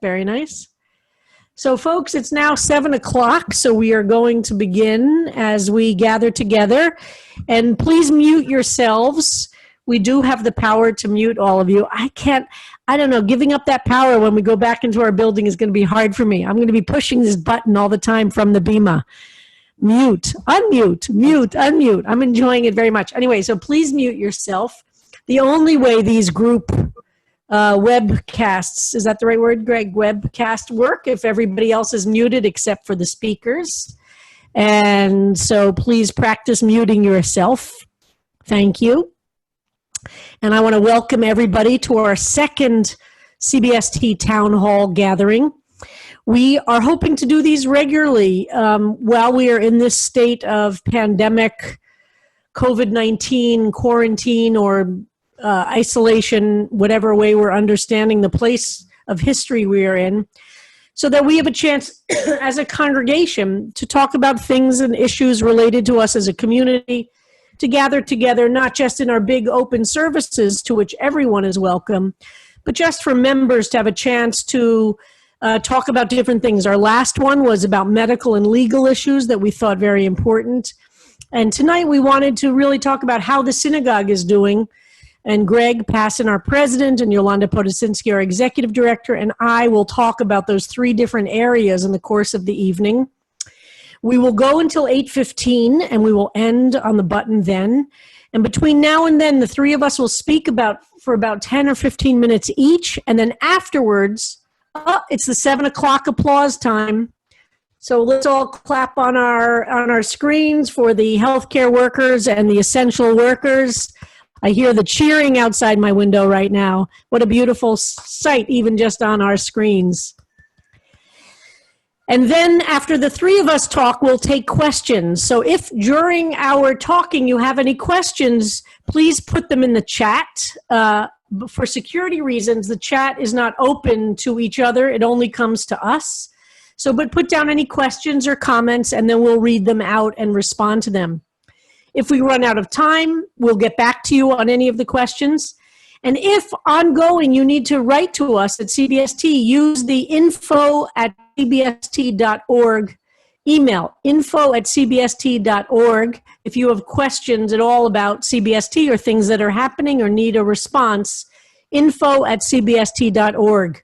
Very nice. So folks, it's now 7 o'clock, so we are going to begin as we gather together. And please mute yourselves. We do have the power to mute all of you. I don't know, giving up that power when we go back into our building is going to be hard for me. I'm going to be pushing this button all the time from the Bima. Mute, unmute, mute, unmute. I'm enjoying it very much. Anyway, so please mute yourself. The only way these group webcasts, is that the right word, Gregg? Webcast work if everybody else is muted except for the speakers. And so please practice muting yourself. Thank you. And I want to welcome everybody to our second CBST Town Hall gathering. We are hoping to do these regularly while we are in this state of pandemic, COVID-19, quarantine, or isolation, whatever way we're understanding the place of history we are in, so that we have a chance as a congregation to talk about things and issues related to us as a community, to gather together, not just in our big open services to which everyone is welcome, but just for members to have a chance to talk about different things. Our last one was about medical and legal issues that we thought very important. And tonight we wanted to really talk about how the synagogue is doing. And Gregg, Passin, our president, and Yolanda Potasinski, our executive director, and I will talk about those three different areas in the course of the evening. We will go until 8:15, and we will end on the button then. And between now and then, the three of us will speak for about 10 or 15 minutes each. And then afterwards, it's the 7 o'clock applause time. So let's all clap on our screens for the healthcare workers and the essential workers. I hear the cheering outside my window right now. What a beautiful sight, even just on our screens. And then after the three of us talk, we'll take questions. So if during our talking you have any questions, please put them in the chat. For security reasons, the chat is not open to each other. It only comes to us. So, but put down any questions or comments, and then we'll read them out and respond to them. If we run out of time, we'll get back to you on any of the questions. And if ongoing you need to write to us at CBST, use the info@cbst.org email, info@cbst.org. If you have questions at all about CBST or things that are happening or need a response, info@cbst.org.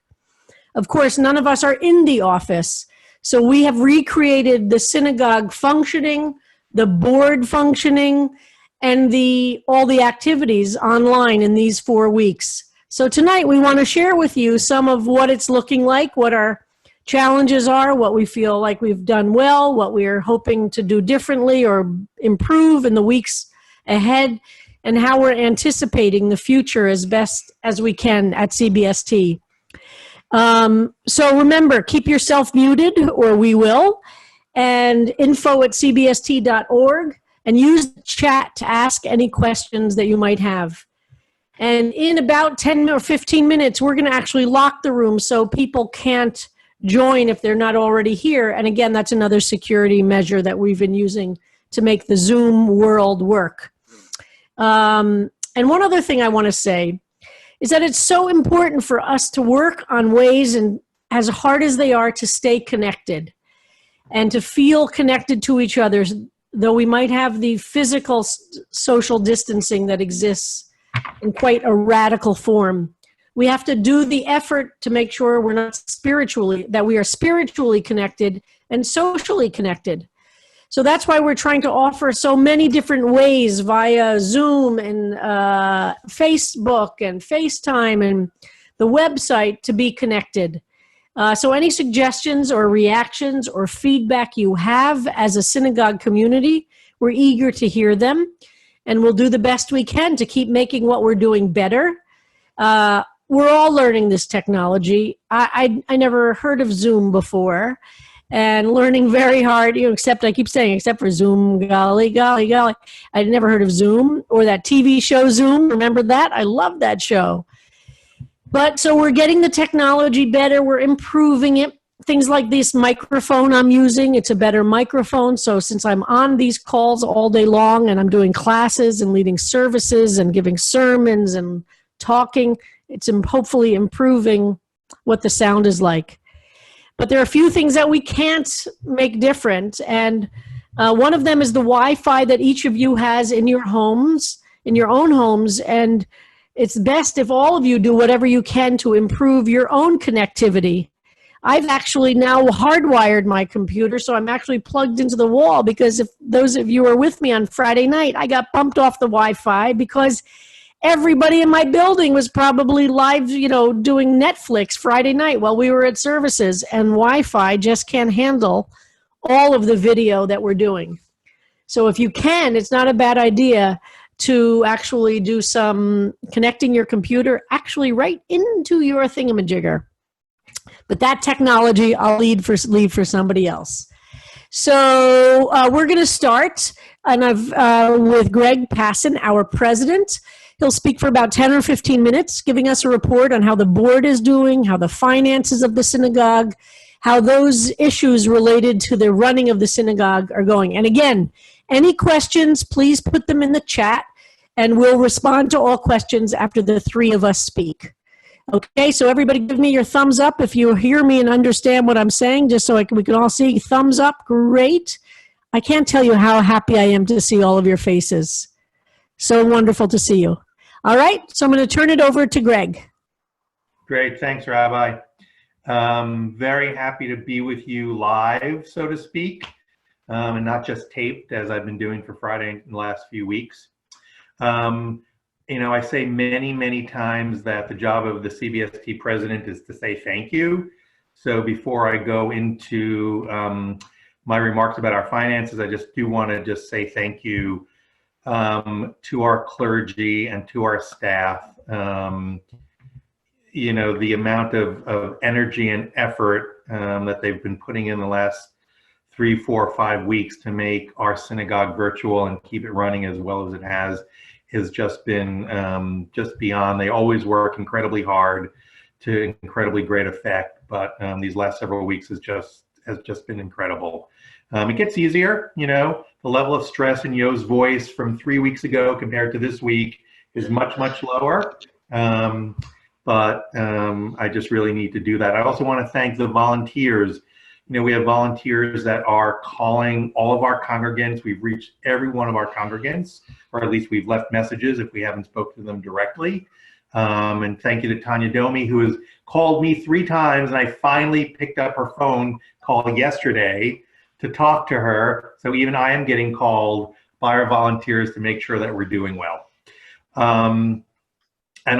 Of course, none of us are in the office, so we have recreated the synagogue functioning, the board functioning, and all the activities online in these 4 weeks. So tonight we want to share with you some of what it's looking like, what our challenges are, what we feel like we've done well, what we're hoping to do differently or improve in the weeks ahead, and how we're anticipating the future as best as we can at CBST. So remember, keep yourself muted, or we will, and info@cbst.org, and use the chat to ask any questions that you might have. And in about 10 or 15 minutes, we're going to actually lock the room so people can't join if they're not already here. And again, that's another security measure that we've been using to make the Zoom world work. And one other thing I want to say is that it's so important for us to work on ways, and as hard as they are, to stay connected and to feel connected to each other, though we might have the physical social distancing that exists in quite a radical form. We have to do the effort to make sure we are spiritually connected and socially connected. So that's why we're trying to offer so many different ways via Zoom and Facebook and FaceTime and the website to be connected. So any suggestions or reactions or feedback you have as a synagogue community, we're eager to hear them, and we'll do the best we can to keep making what we're doing better. We're all learning this technology. I never heard of Zoom before, and learning very hard, except for Zoom, golly. I'd never heard of Zoom or that TV show Zoom. Remember that? I love that show. But so we're getting the technology better. We're improving it. Things like this microphone I'm using, it's a better microphone. So since I'm on these calls all day long and I'm doing classes and leading services and giving sermons and talking, it's hopefully improving what the sound is like. But there are a few things that we can't make different. And one of them is the Wi-Fi that each of you has in your homes, in your own homes. And it's best if all of you do whatever you can to improve your own connectivity. I've actually now hardwired my computer, so I'm actually plugged into the wall, because if those of you were with me on Friday night, I got bumped off the Wi-Fi because everybody in my building was probably live, doing Netflix Friday night while we were at services, and Wi-Fi just can't handle all of the video that we're doing. So if you can, it's not a bad idea to actually do some connecting your computer actually right into your thingamajigger. But that technology I'll leave for somebody else. So we're going to start with Gregg Passin, our president. He'll speak for about 10 or 15 minutes, giving us a report on how the board is doing, how the finances of the synagogue, how those issues related to the running of the synagogue are going. And again, any questions, please put them in the chat, and we'll respond to all questions after the three of us speak. Okay, so everybody give me your thumbs up if you hear me and understand what I'm saying, just so we can all see. Thumbs up, great. I can't tell you how happy I am to see all of your faces. So wonderful to see you. All right, so I'm going to turn it over to Gregg. Great, thanks, Rabbi. Very happy to be with you live, so to speak, and not just taped, as I've been doing for Friday in the last few weeks. I say many, many times that the job of the CBST president is to say thank you. So before I go into my remarks about our finances, I just do want to just say thank you to our clergy and to our staff. The amount of energy and effort that they've been putting in the last 3, 4, 5 weeks to make our synagogue virtual and keep it running as well as it has just been just beyond. They always work incredibly hard to incredibly great effect, but these last several weeks has just been incredible. It gets easier, the level of stress in Yo's voice from 3 weeks ago compared to this week is much, much lower. But I just really need to do that. I also want to thank the volunteers. We have volunteers that are calling all of our congregants. We've reached every one of our congregants, or at least we've left messages if we haven't spoken to them directly. And thank you to Tanya Domi, who has called me 3 times, and I finally picked up her phone call yesterday to talk to her. So even I am getting called by our volunteers to make sure that we're doing well. And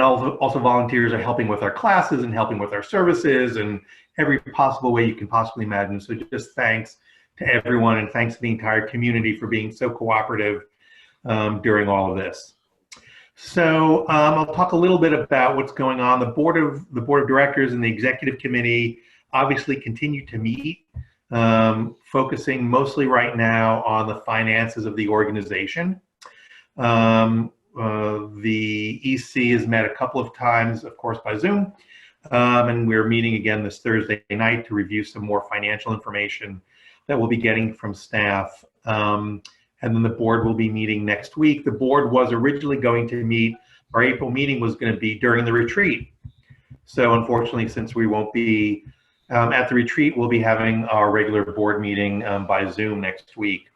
also volunteers are helping with our classes and helping with our services and every possible way you can possibly imagine. So just thanks to everyone, and thanks to the entire community for being so cooperative during all of this. So I'll talk a little bit about what's going on. The board of directors and the executive committee obviously continue to meet, focusing mostly right now on the finances of the organization. The EC has met a couple of times, of course, by Zoom, and we're meeting again this Thursday night to review some more financial information that we'll be getting from staff. And then the board will be meeting next week. The board was originally going to meet, our April meeting was going to be during the retreat. So unfortunately, since we won't be at the retreat, we'll be having our regular board meeting by Zoom next week.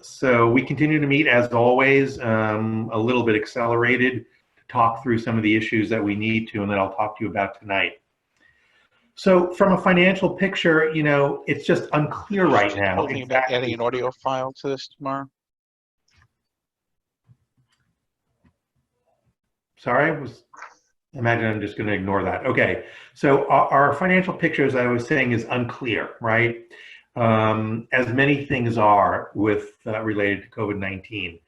So we continue to meet as always, a little bit accelerated to talk through some of the issues that we need to, and that I'll talk to you about tonight. So from a financial picture, it's just unclear right now. Talking about adding an audio file to this tomorrow? Sorry, imagine I'm just going to ignore that. Okay, so our financial picture, as I was saying, is unclear, right? As many things are with related to COVID-19.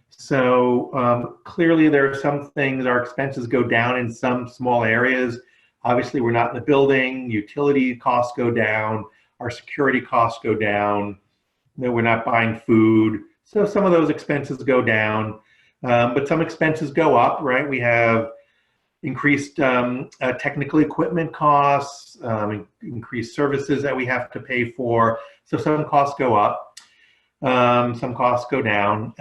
So clearly there are some things, our expenses go down in some small areas. Obviously we're not in the building, utility costs go down, our security costs go down, we're not buying food. So some of those expenses go down, but some expenses go up, right? We have increased technical equipment costs, increased services that we have to pay for. So some costs go up, some costs go down.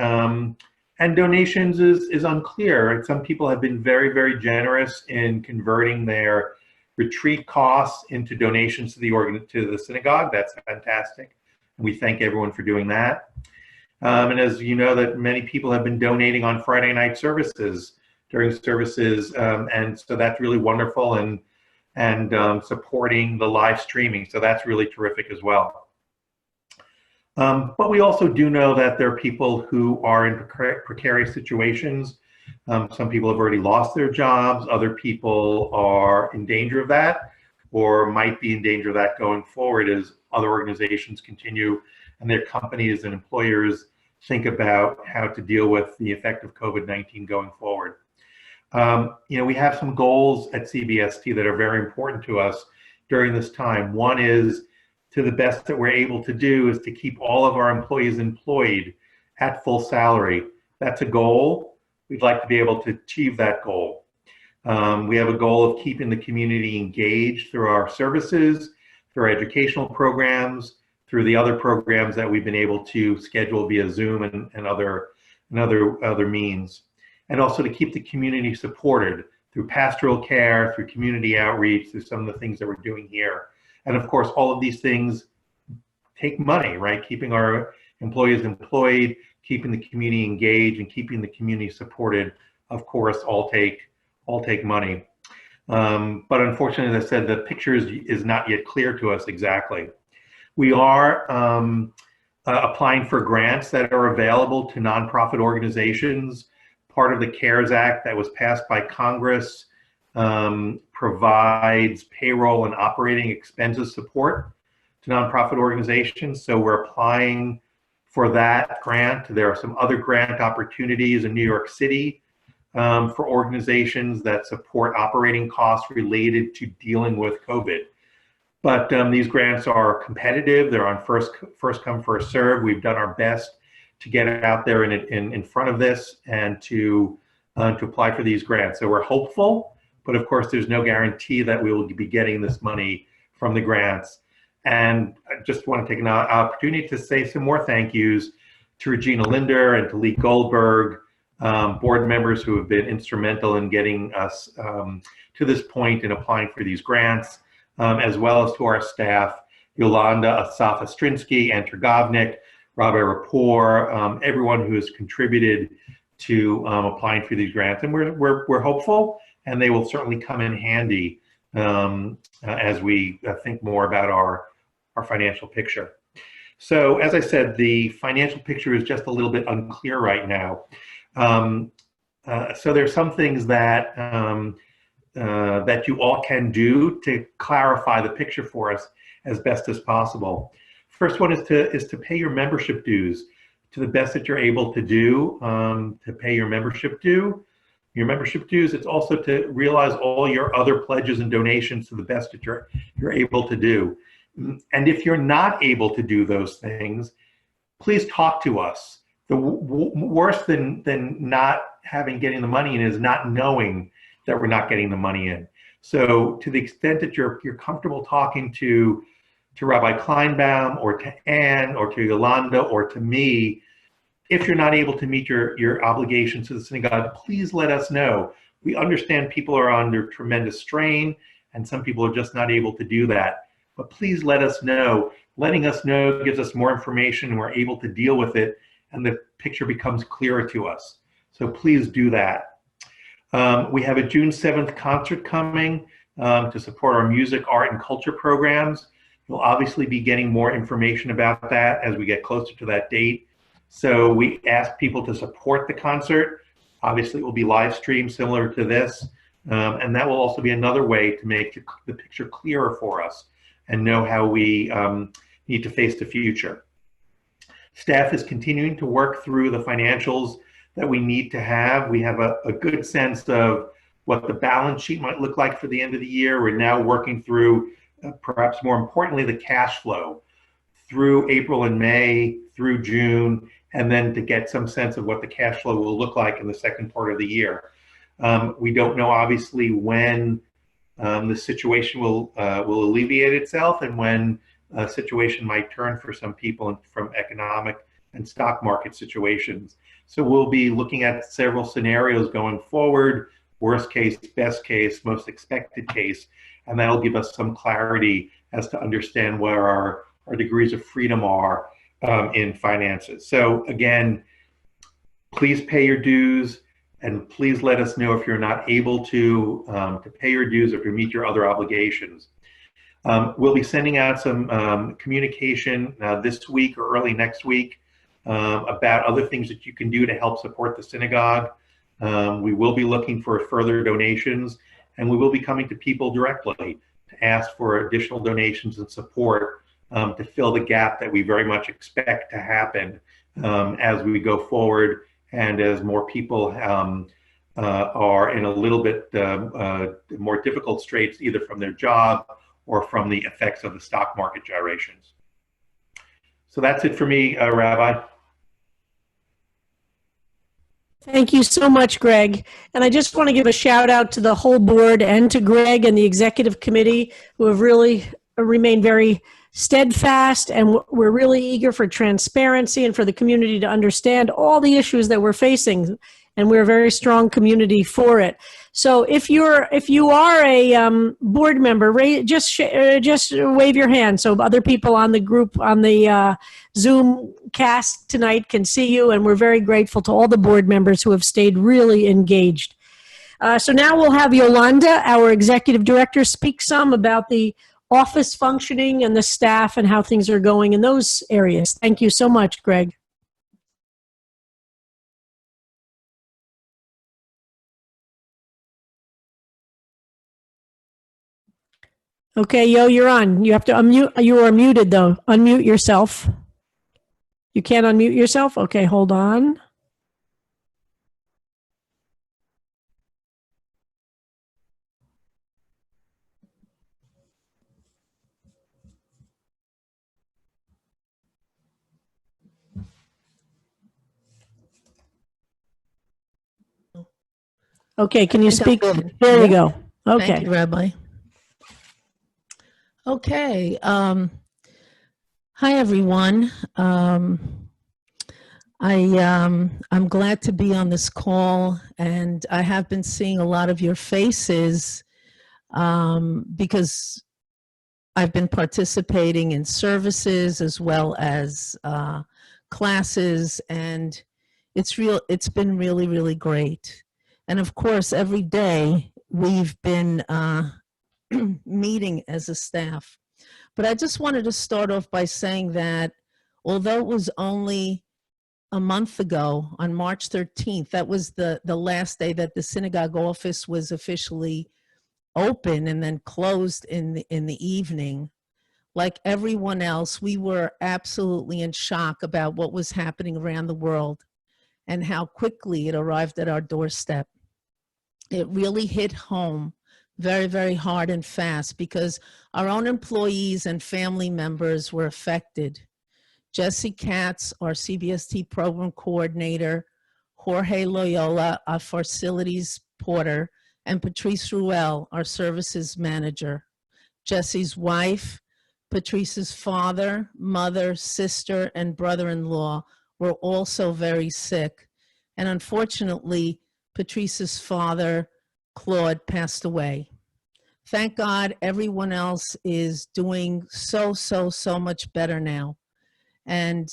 And donations is unclear. Some people have been very, very generous in converting their retreat costs into donations to the synagogue. That's fantastic. And we thank everyone for doing that. And as you know, that many people have been donating on Friday night services during services, and so that's really wonderful, and supporting the live streaming. So that's really terrific as well. But we also do know that there are people who are in precarious situations. Some people have already lost their jobs. Other people are in danger of that, or might be in danger of that going forward as other organizations continue and their companies and employers think about how to deal with the effect of COVID-19 going forward. We have some goals at CBST that are very important to us during this time. One is, to the best that we're able to do, is to keep all of our employees employed at full salary. That's a goal. We'd like to be able to achieve that goal. We have a goal of keeping the community engaged through our services, through our educational programs, through the other programs that we've been able to schedule via Zoom and other means. And also to keep the community supported through pastoral care, through community outreach, through some of the things that we're doing here. And of course, all of these things take money, right? Keeping our employees employed, keeping the community engaged, and keeping the community supported, of course, all take money. But unfortunately, as I said, the picture is not yet clear to us exactly. We are applying for grants that are available to nonprofit organizations. Part of the CARES Act that was passed by Congress provides payroll and operating expenses support to nonprofit organizations. So we're applying for that grant. There are some other grant opportunities in New York City for organizations that support operating costs related to dealing with COVID. But these grants are competitive. They're on first come, first serve. We've done our best to get out there in front of this and to apply for these grants. So we're hopeful, but of course there's no guarantee that we will be getting this money from the grants. And I just want to take an opportunity to say some more thank yous to Regina Linder and to Lee Goldberg, board members who have been instrumental in getting us to this point in applying for these grants, as well as to our staff, Yolanda Potasinski, Ann Tergovnik, Rabbi Rapport, everyone who has contributed to applying for these grants. And we're hopeful, and they will certainly come in handy as we think more about our financial picture. So as I said, the financial picture is just a little bit unclear right now. So there's some things that that you all can do to clarify the picture for us as best as possible. First one is to pay your membership dues to the best that you're able to do, to pay your membership dues. It's also to realize all your other pledges and donations to the best that you're able to do. And if you're not able to do those things, please talk to us. The worse than not getting the money in is not knowing that we're not getting the money in. So to the extent that you're comfortable talking to Rabbi Kleinbaum or to Ann or to Yolanda or to me, if you're not able to meet your obligations to the synagogue, please let us know. We understand people are under tremendous strain and some people are just not able to do that. But please let us know. Letting us know gives us more information and we're able to deal with it and the picture becomes clearer to us. So please do that. We have a June 7th concert coming to support our music, art, and culture programs. You'll obviously be getting more information about that as we get closer to that date. So we ask people to support the concert. Obviously, it will be live streamed similar to this. And that will also be another way to make the picture clearer for us and know how we need to face the future. Staff is continuing to work through the financials that we need to have. We have a good sense of what the balance sheet might look like for the end of the year. We're now working through, perhaps more importantly, the cash flow through April and May, through June, and then to get some sense of what the cash flow will look like in the second part of the year. We don't know, obviously, when the situation will alleviate itself and when a situation might turn for some people from economic and stock market situations. So we'll be looking at several scenarios going forward, worst case, best case, most expected case, and that'll give us some clarity as to understand where our degrees of freedom are in finances. So again, please pay your dues, and please let us know if you're not able to pay your dues or to meet your other obligations. We'll be sending out some communication this week or early next week about other things that you can do to help support the synagogue. We will be looking for further donations, and we will be coming to people directly to ask for additional donations and support to fill the gap that we very much expect to happen as we go forward, and as more people are in a little bit more difficult straits, either from their job or from the effects of the stock market gyrations. So that's it for me, Rabbi. Thank you so much, Gregg. And I just want to give a shout out to the whole board and to Gregg and the executive committee, who have really remained very steadfast, and we're really eager for transparency and for the community to understand all the issues that we're facing, and we're a very strong community for it. So if you are a board member, just wave your hand so other people on the group on the Zoom cast tonight can see you, and we're very grateful to all the board members who have stayed really engaged. So now we'll have Yolanda, our executive director, speak some about the office functioning and the staff and how things are going in those areas. Thank you so much, Gregg. Okay, Yo, you're on. You have to unmute. You are muted, though. Unmute yourself. You can't unmute yourself? Okay, hold on. Okay, can you speak? There you go. Okay. Thank you, Rabbi. Okay. Hi, everyone. I'm glad to be on this call, and I have been seeing a lot of your faces because I've been participating in services as well as classes, and it's been really, really great. And of course, every day we've been meeting as a staff. But I just wanted to start off by saying that although it was only a month ago, on March 13th, that was the last day that the synagogue office was officially open and then closed in the evening. Like everyone else, we were absolutely in shock about what was happening around the world and how quickly it arrived at our doorstep. It really hit home very, very hard and fast because our own employees and family members were affected. Jesse Katz, our CBST program coordinator, Jorge Loyola, our facilities porter, and Patrice Ruel, our services manager. Jesse's wife, Patrice's father, mother, sister, and brother-in-law were also very sick. And unfortunately, Patrice's father, Claude, passed away. Thank God everyone else is doing so much better now. And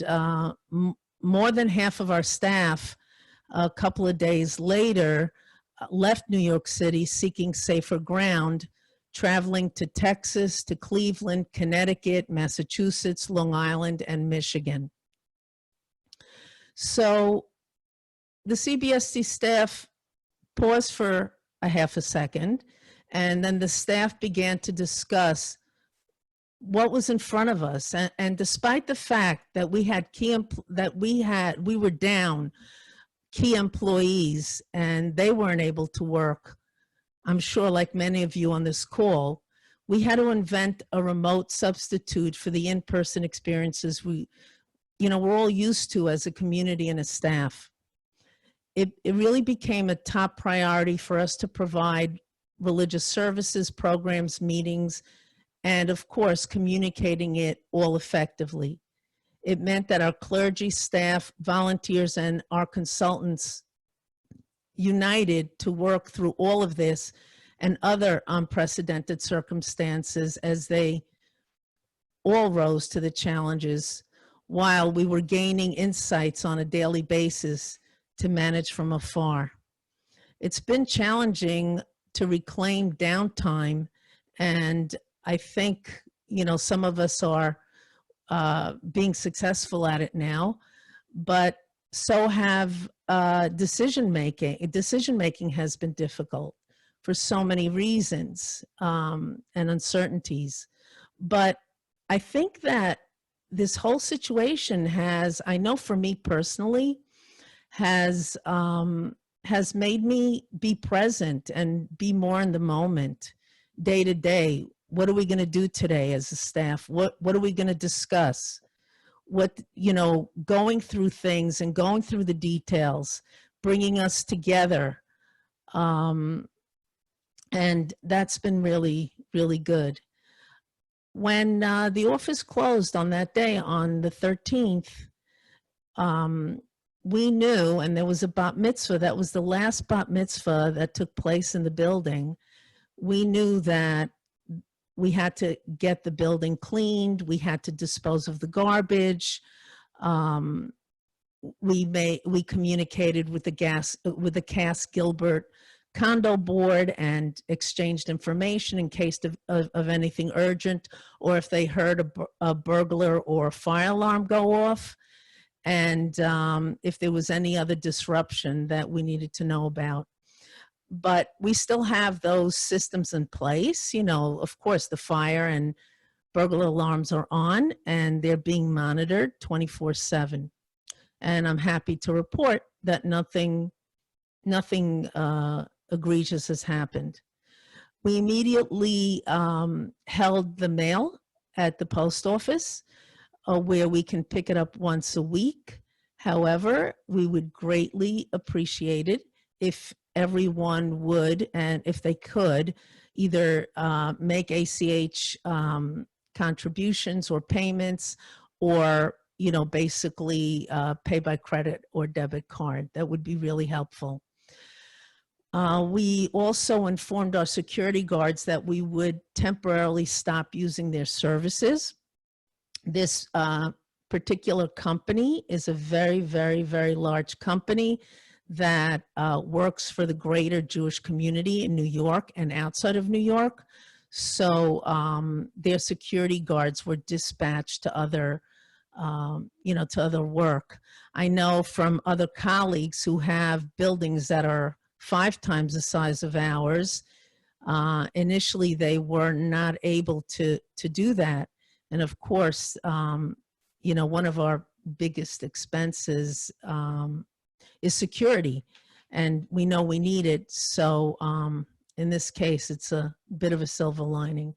more than half of our staff, a couple of days later, left New York City seeking safer ground, traveling to Texas, to Cleveland, Connecticut, Massachusetts, Long Island, and Michigan. So the CBST staff paused for a half a second, and then the staff began to discuss what was in front of us. And despite the fact that we were down key employees and they weren't able to work, I'm sure like many of you on this call, we had to invent a remote substitute for the in-person experiences we're all used to as a community and a staff. It really became a top priority for us to provide religious services, programs, meetings, and of course, communicating it all effectively. It meant that our clergy, staff, volunteers, and our consultants united to work through all of this and other unprecedented circumstances as they all rose to the challenges, while we were gaining insights on a daily basis to manage from afar. It's been challenging to reclaim downtime, and I think, some of us are being successful at it now, but so have decision making. Decision making has been difficult for so many reasons and uncertainties. But I think that this whole situation has, I know for me personally, has made me be present and be more in the moment, day to day. What are we going to do today as a staff? What are we going to discuss? Going through things and going through the details, bringing us together. And that's been really, really good. When the office closed on that day, on the 13th, we knew, and there was a bat mitzvah, that was the last bat mitzvah that took place in the building. We knew that we had to get the building cleaned. We had to dispose of the garbage. We communicated with the Cass Gilbert condo board and exchanged information in case of anything urgent, or if they heard a burglar or a fire alarm go off, and if there was any other disruption that we needed to know about. But we still have those systems in place. Of course, the fire and burglar alarms are on, and they're being monitored 24/7. And I'm happy to report that nothing egregious has happened. We immediately held the mail at the post office, where we can pick it up once a week. However, we would greatly appreciate it if everyone would, and if they could, either make ACH contributions or payments, or basically pay by credit or debit card. That would be really helpful. We also informed our security guards that we would temporarily stop using their services. This particular company is a very, very, very large company that works for the greater Jewish community in New York and outside of New York. So their security guards were dispatched to other, to other work. I know from other colleagues who have buildings that are 5 times the size of ours, initially they were not able to do that. And of course, one of our biggest expenses is security, and we know we need it. So in this case, it's a bit of a silver lining.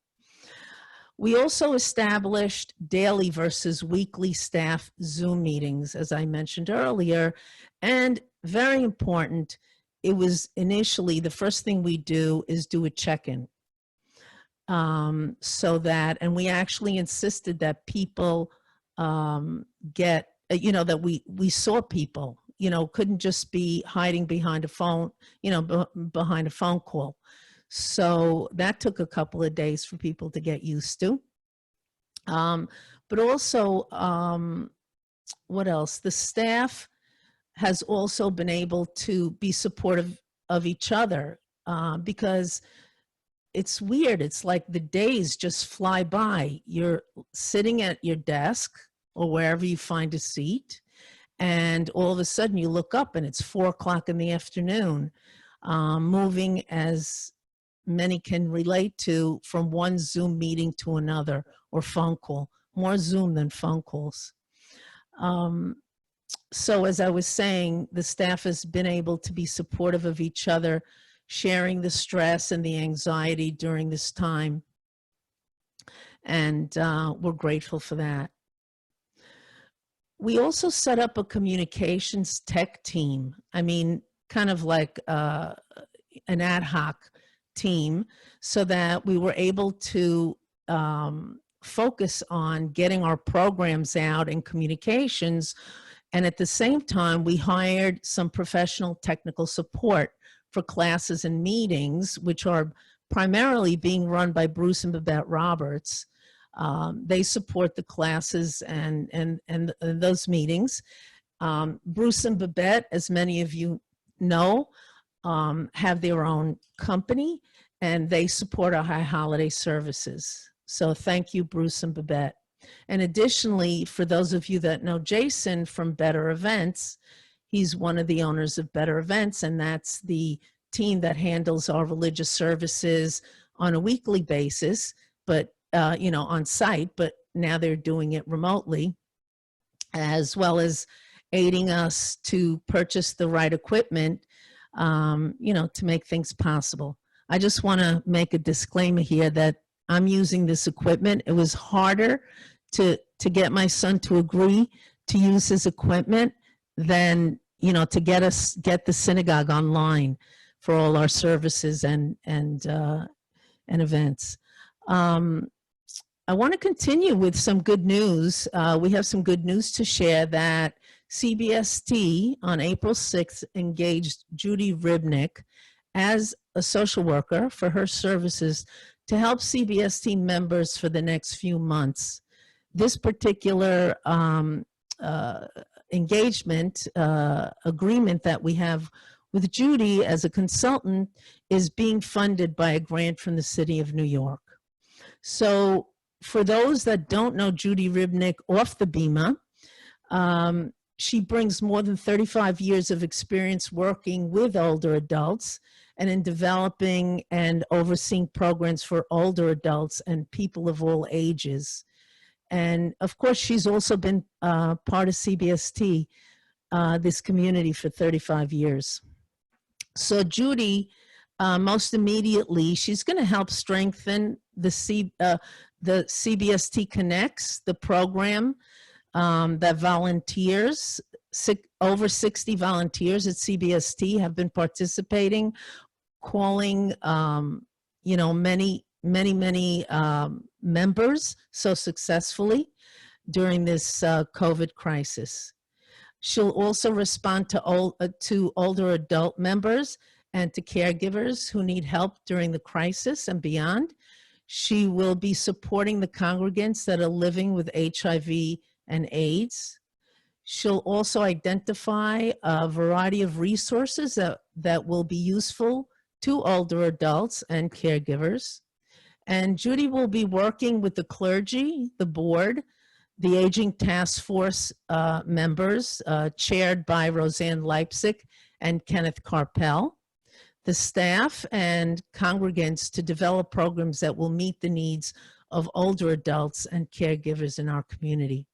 We also established daily versus weekly staff Zoom meetings, as I mentioned earlier, and very important, it was initially the first thing we do is do a check-in. So that, and we actually insisted that people get, that we saw people, couldn't just be hiding behind a phone, behind a phone call. So that took a couple of days for people to get used to. But also, what else? The staff has also been able to be supportive of each other, because it's weird. It's like the days just fly by. You're sitting at your desk or wherever you find a seat, and all of a sudden you look up and it's 4 o'clock in the afternoon, moving, as many can relate to, from one Zoom meeting to another, or phone call, more Zoom than phone calls. So as I was saying, the staff has been able to be supportive of each other, sharing the stress and the anxiety during this time. And we're grateful for that. We also set up a communications tech team. I mean, kind of like an ad hoc team, so that we were able to focus on getting our programs out and communications. And at the same time, we hired some professional technical support for classes and meetings, which are primarily being run by Bruce and Babette Roberts. They support the classes and those meetings. Bruce and Babette, as many of you know, have their own company, and they support our high holiday services. So thank you, Bruce and Babette. And additionally, for those of you that know Jason from Better Events, he's one of the owners of Better Events, and that's the team that handles our religious services on a weekly basis, but on site, but now they're doing it remotely, as well as aiding us to purchase the right equipment, to make things possible. I just want to make a disclaimer here that I'm using this equipment. It was harder to get my son to agree to use his equipment than, to get the synagogue online for all our services and events. I want to continue with some good news. We have some good news to share that CBST on April 6th engaged Judy Ribnick as a social worker for her services to help CBST members for the next few months. This particular engagement agreement that we have with Judy as a consultant is being funded by a grant from the City of New York. So for those that don't know Judy Ribnick off the Bima, she brings more than 35 years of experience working with older adults and in developing and overseeing programs for older adults and people of all ages. And of course, she's also been part of CBST, this community, for 35 years. So Judy, most immediately, she's going to help strengthen the CBST Connects, the program that volunteers, over 60 volunteers at CBST have been participating, calling, many members so successfully during this COVID crisis. She'll also respond to older adult members and to caregivers who need help during the crisis and beyond. She will be supporting the congregants that are living with HIV and AIDS. She'll also identify a variety of resources that will be useful to older adults and caregivers. And Judy will be working with the clergy, the board, the Aging Task Force members, chaired by Roseanne Leipzig and Kenneth Carpel, the staff and congregants to develop programs that will meet the needs of older adults and caregivers in our community.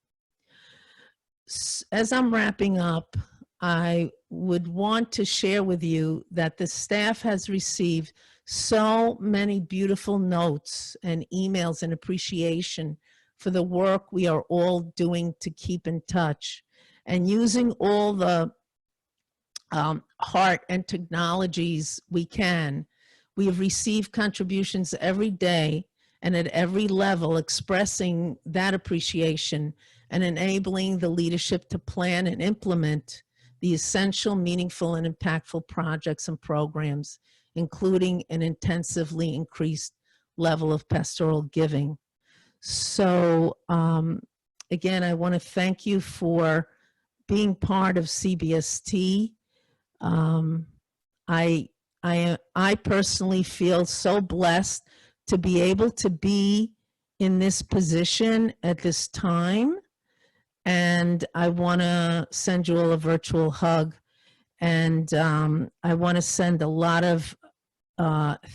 As I'm wrapping up, I would want to share with you that the staff has received so many beautiful notes and emails and appreciation for the work we are all doing to keep in touch and using all the heart and technologies we can. We have received contributions every day and at every level expressing that appreciation and enabling the leadership to plan and implement the essential, meaningful, and impactful projects and programs, including an intensively increased level of pastoral giving. So again, I want to thank you for being part of CBST. I personally feel so blessed to be able to be in this position at this time. And I want to send you all a virtual hug. And I want to send a lot of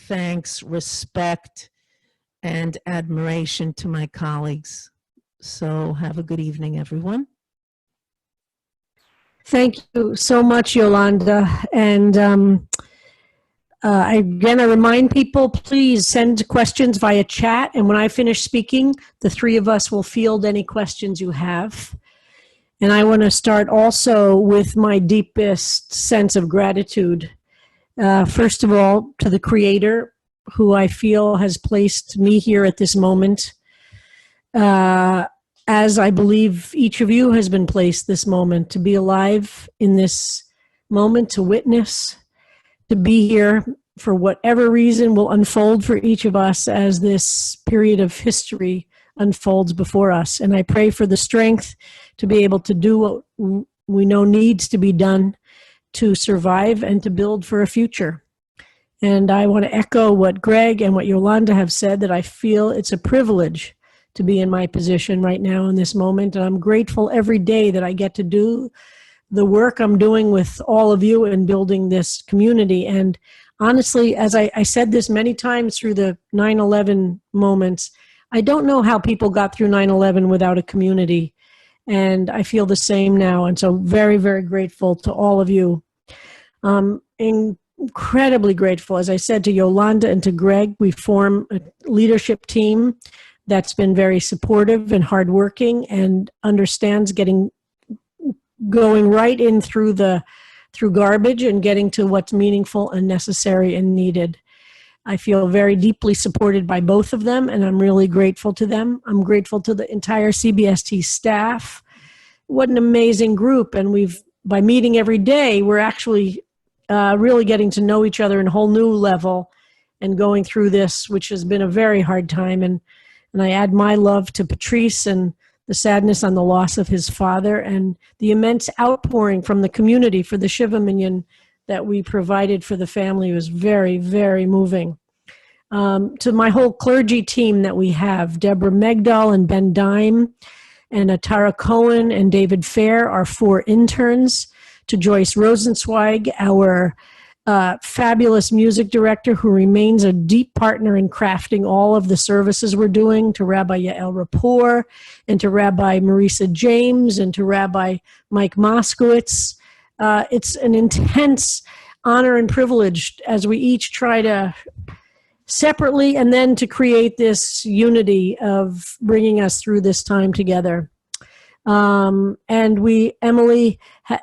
thanks, respect, and admiration to my colleagues. So have a good evening, everyone. Thank you so much, Yolanda. And again, I remind people, please send questions via chat. And when I finish speaking, the three of us will field any questions you have. And I want to start also with my deepest sense of gratitude. First of all, to the Creator, who I feel has placed me here at this moment, as I believe each of you has been placed this moment, to be alive in this moment, to witness, to be here for whatever reason, will unfold for each of us as this period of history unfolds before us. And I pray for the strength to be able to do what we know needs to be done to survive and to build for a future. And I want to echo what Gregg and what Yolanda have said, that I feel it's a privilege to be in my position right now in this moment. And I'm grateful every day that I get to do the work I'm doing with all of you in building this community. And honestly, as I said this many times through the 9/11 moments, I don't know how people got through 9/11 without a community. And I feel the same now. And so very, very grateful to all of you. Incredibly grateful, as I said, to Yolanda and to Gregg. We form a leadership team that's been very supportive and hardworking and understands going right in through garbage and getting to what's meaningful and necessary and needed. I feel very deeply supported by both of them, and I'm really grateful to them. I'm grateful to the entire CBST staff. What an amazing group. And by meeting every day, we're actually really getting to know each other in a whole new level and going through this, which has been a very hard time. And I add my love to Patrice and the sadness on the loss of his father and the immense outpouring from the community for the Shiva Minyan that we provided for the family. Was very, very moving. To my whole clergy team that we have, Deborah Megdal and Ben Dime and Atara Cohen and David Fair, our 4 interns, to Joyce Rosenzweig, our fabulous music director who remains a deep partner in crafting all of the services we're doing, to Rabbi Yael Rapport, and to Rabbi Marisa James, and to Rabbi Mike Moskowitz. It's an intense honor and privilege as we each try to separately and then to create this unity of bringing us through this time together. And Emily,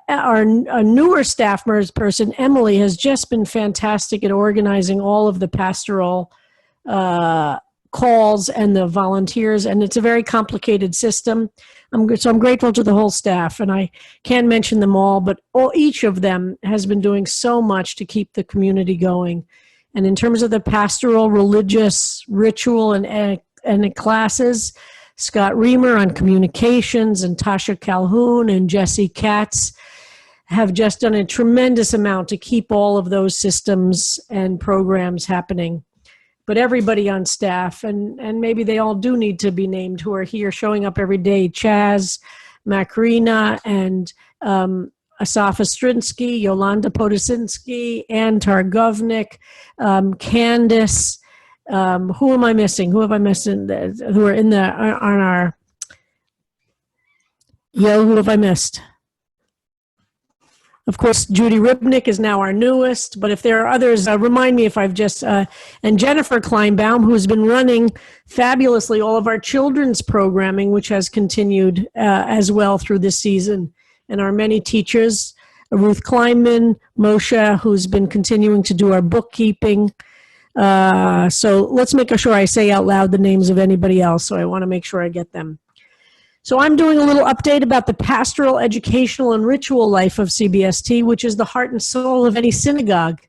our newer staff person, Emily, has just been fantastic at organizing all of the pastoral calls and the volunteers, and it's a very complicated system. So I'm grateful to the whole staff, and I can't mention them all, but each of them has been doing so much to keep the community going. And in terms of the pastoral, religious, ritual, and classes, Scott Reamer on communications and Tasha Calhoun and Jesse Katz have just done a tremendous amount to keep all of those systems and programs happening. But everybody on staff, and maybe they all do need to be named, who are here showing up every day, Chaz Macrina and Asaf Ostrinsky, Yolanda Potasinski, Ann Targovnik, Candace. Who am I missing? Who have I missed who are on our, who have I missed? Of course, Judy Ribnick is now our newest, but if there are others, remind me if I've just, and Jennifer Kleinbaum, who's been running fabulously all of our children's programming, which has continued as well through this season, and our many teachers, Ruth Kleinman, Moshe, who's been continuing to do our bookkeeping. So let's make sure I say out loud the names of anybody else. So I want to make sure I get them. So I'm doing a little update about the pastoral, educational, and ritual life of CBST, which is the heart and soul of any synagogue.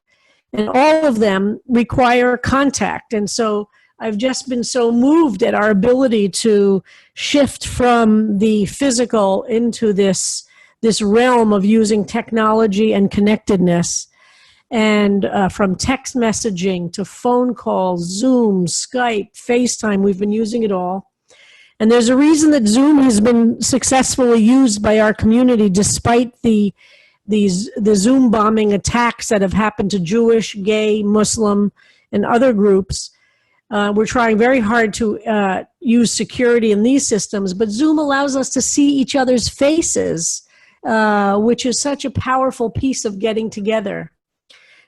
And all of them require contact. And so I've just been so moved at our ability to shift from the physical into this realm of using technology and connectedness. And from text messaging to phone calls, Zoom, Skype, FaceTime, we've been using it all. And there's a reason that Zoom has been successfully used by our community despite the Zoom bombing attacks that have happened to Jewish, gay, Muslim, and other groups. We're trying very hard to use security in these systems, but Zoom allows us to see each other's faces, which is such a powerful piece of getting together.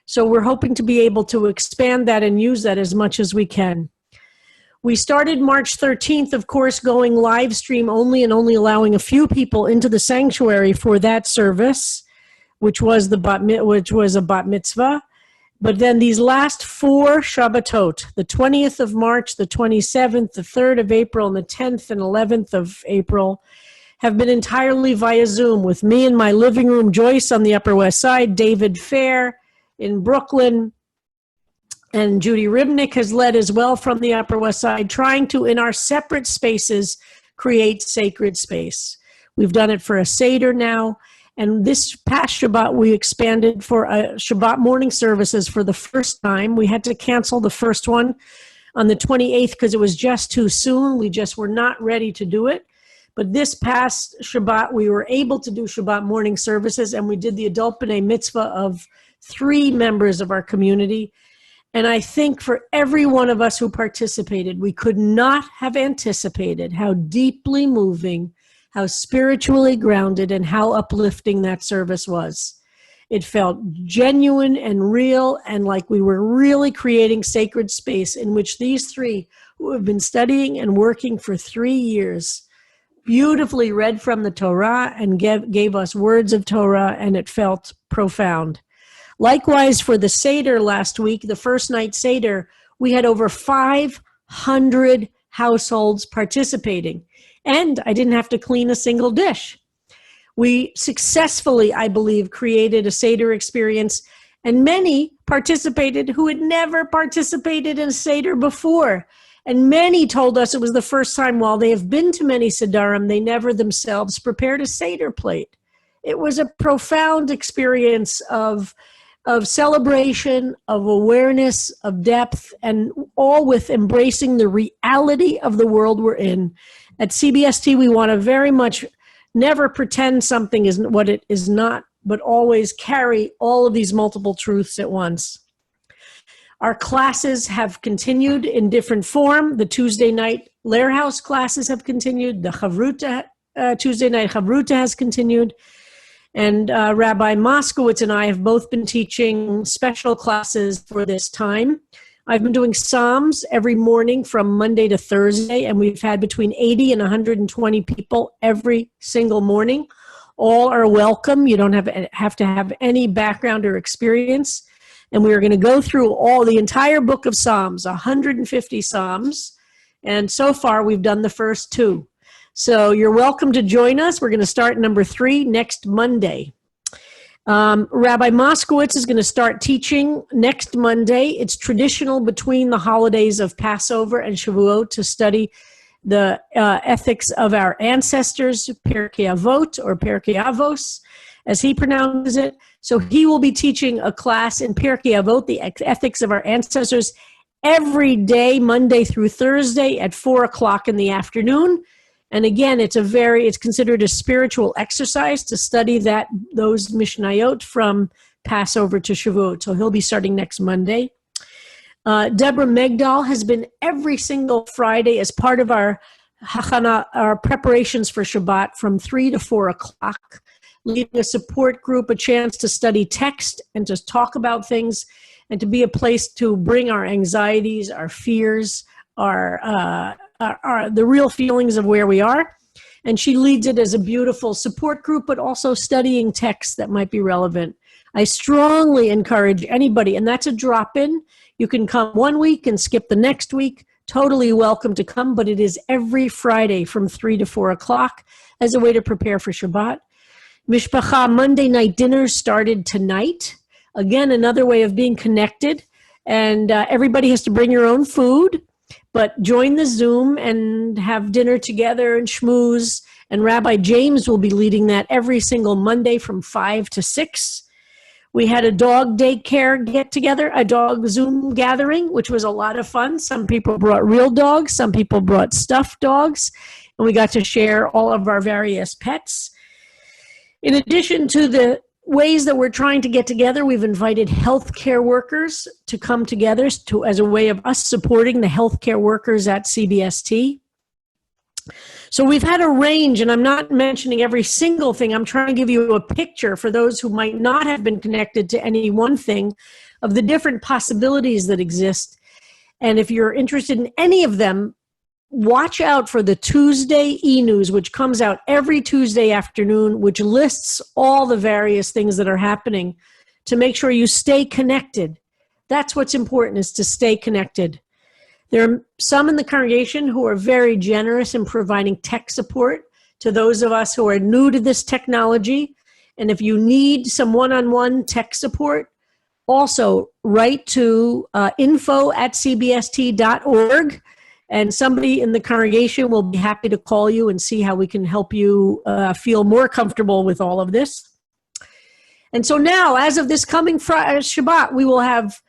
So we're hoping to be able to expand that and use that as much as we can. We started March 13th, of course, going live stream only and only allowing a few people into the sanctuary for that service, which was a bat mitzvah. But then these last 4 Shabbatot, the 20th of March, the 27th, the 3rd of April, and the 10th and 11th of April, have been entirely via Zoom with me in my living room, Joyce on the Upper West Side, David Fair in Brooklyn, And Judy Ribnick has led as well from the Upper West Side, trying to, in our separate spaces, create sacred space. We've done it for a Seder now. And this past Shabbat, we expanded for Shabbat morning services for the first time. We had to cancel the first one on the 28th because it was just too soon. We just were not ready to do it. But this past Shabbat, we were able to do Shabbat morning services, and we did the adult B'nai Mitzvah of 3 members of our community. And I think for every one of us who participated, we could not have anticipated how deeply moving, how spiritually grounded, and how uplifting that service was. It felt genuine and real, and like we were really creating sacred space in which these 3 who have been studying and working for 3 years beautifully read from the Torah and gave us words of Torah, and it felt profound. Likewise, for the Seder last week, the first night Seder, we had over 500 households participating, and I didn't have to clean a single dish. We successfully, I believe, created a Seder experience, and many participated who had never participated in a Seder before. And many told us it was the first time, while they have been to many Sedarim, they never themselves prepared a Seder plate. It was a profound experience of celebration, of awareness, of depth, and all with embracing the reality of the world we're in. At CBST, we want to very much never pretend something is what it is not, but always carry all of these multiple truths at once. Our classes have continued in different form. The Tuesday night Lair House classes have continued. The Chavruta, Tuesday night Chavruta has continued. And Rabbi Moskowitz and I have both been teaching special classes for this time. I've been doing Psalms every morning from Monday to Thursday, and we've had between 80 and 120 people every single morning. All are welcome. You don't have to have any background or experience. And we are going to go through the entire book of Psalms, 150 Psalms. And so far, we've done the first 2. So you're welcome to join us. We're going to start number 3 next Monday. Rabbi Moskowitz is going to start teaching next Monday. It's traditional between the holidays of Passover and Shavuot to study the ethics of our ancestors, Pirkei Avot or Pirkei Avos, as he pronounces it. So he will be teaching a class in Pirkei Avot, the ethics of our ancestors, every day, Monday through Thursday at 4:00 in the afternoon. And again, it's considered a spiritual exercise to study those Mishnayot from Passover to Shavuot. So he'll be starting next Monday. Deborah Megdal has been every single Friday as part of our Hachana, our preparations for Shabbat from 3 to 4:00, leading a support group, a chance to study text and to talk about things and to be a place to bring our anxieties, our fears, the real feelings of where we are. And she leads it as a beautiful support group, but also studying texts that might be relevant. I strongly encourage anybody, and that's a drop-in. You can come one week and skip the next week. Totally welcome to come, but it is every Friday from 3 to 4:00 as a way to prepare for Shabbat. Mishpacha Monday night dinners started tonight. Again, another way of being connected. And everybody has to bring your own food, but join the Zoom and have dinner together and schmooze. And Rabbi James will be leading that every single Monday from 5 to 6. We had a dog daycare get-together, a dog Zoom gathering, which was a lot of fun. Some people brought real dogs. Some people brought stuffed dogs. And we got to share all of our various pets. In addition to the ways that we're trying to get together, we've invited healthcare workers to come together as a way of us supporting the healthcare workers at CBST. So we've had a range, and I'm not mentioning every single thing. I'm trying to give you a picture for those who might not have been connected to any one thing of the different possibilities that exist. And if you're interested in any of them, watch out for the Tuesday e-news, which comes out every Tuesday afternoon, which lists all the various things that are happening to make sure you stay connected. That's what's important, is to stay connected. There are some in the congregation who are very generous in providing tech support to those of us who are new to this technology. And if you need some one-on-one tech support, Also, write to info@cbst.org, and somebody in the congregation will be happy to call you and see how we can help you feel more comfortable with all of this. And so now, as of this coming Shabbat, we will have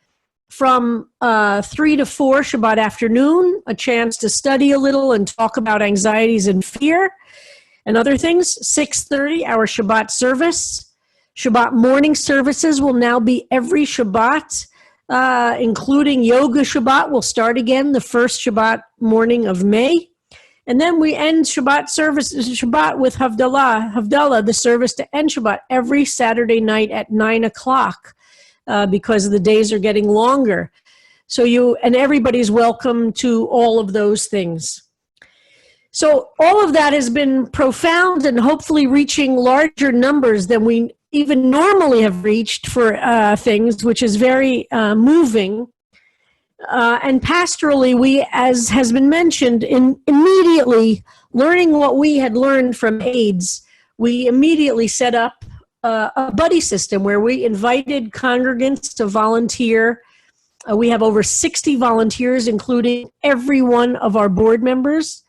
from 3 to 4 Shabbat afternoon, a chance to study a little and talk about anxieties and fear and other things. 6:30, our Shabbat service. Shabbat morning services will now be every Shabbat, including Yoga Shabbat will start again the first Shabbat morning of May. And then we end Shabbat with Havdalah, the service to end Shabbat every Saturday night at 9 o'clock because the days are getting longer. So everybody's welcome to all of those things. So all of that has been profound and hopefully reaching larger numbers than we even normally have reached for things, which is very moving. And pastorally, we, as has been mentioned, immediately learning what we had learned from AIDS, we immediately set up a buddy system where we invited congregants to volunteer. We have over 60 volunteers, including every one of our board members,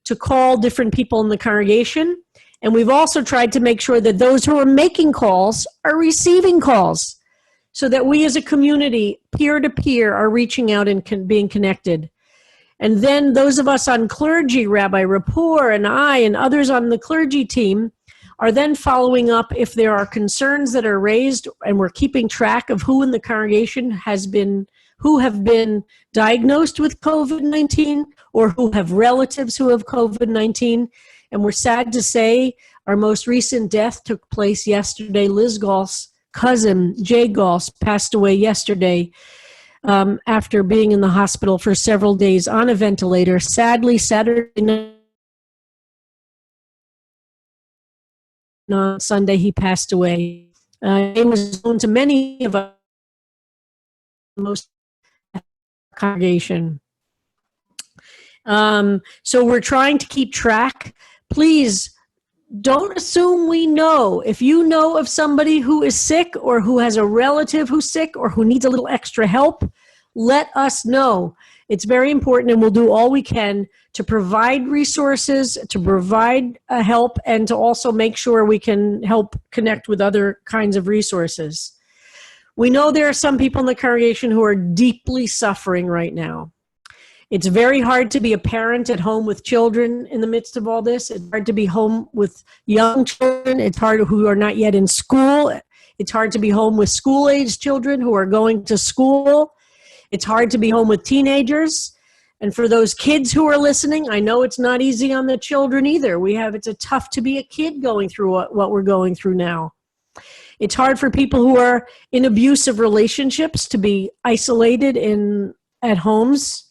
to call different people in the congregation. And we've also tried to make sure that those who are making calls are receiving calls so that we as a community, peer to peer, are reaching out and being connected. And then those of us on clergy, Rabbi Rapport and I and others on the clergy team, are then following up if there are concerns that are raised, and we're keeping track of who in the congregation have been diagnosed with COVID-19 or who have relatives who have COVID-19. And we're sad to say our most recent death took place yesterday. Liz Gall's cousin, Jay Gall, passed away yesterday after being in the hospital for several days on a ventilator. Sadly, Saturday night, on Sunday, he passed away. He was known to many of us, most congregation. So we're trying to keep track. Please don't assume we know. If you know of somebody who is sick or who has a relative who's sick or who needs a little extra help, let us know. It's very important, and we'll do all we can to provide resources, to provide help, and to also make sure we can help connect with other kinds of resources. We know there are some people in the congregation who are deeply suffering right now. It's very hard to be a parent at home with children in the midst of all this. It's hard to be home with young children. It's hard who are not yet in school. It's hard to be home with school-age children who are going to school. It's hard to be home with teenagers. And for those kids who are listening, I know it's not easy on the children either. It's tough to be a kid going through what we're going through now. It's hard for people who are in abusive relationships to be isolated at homes.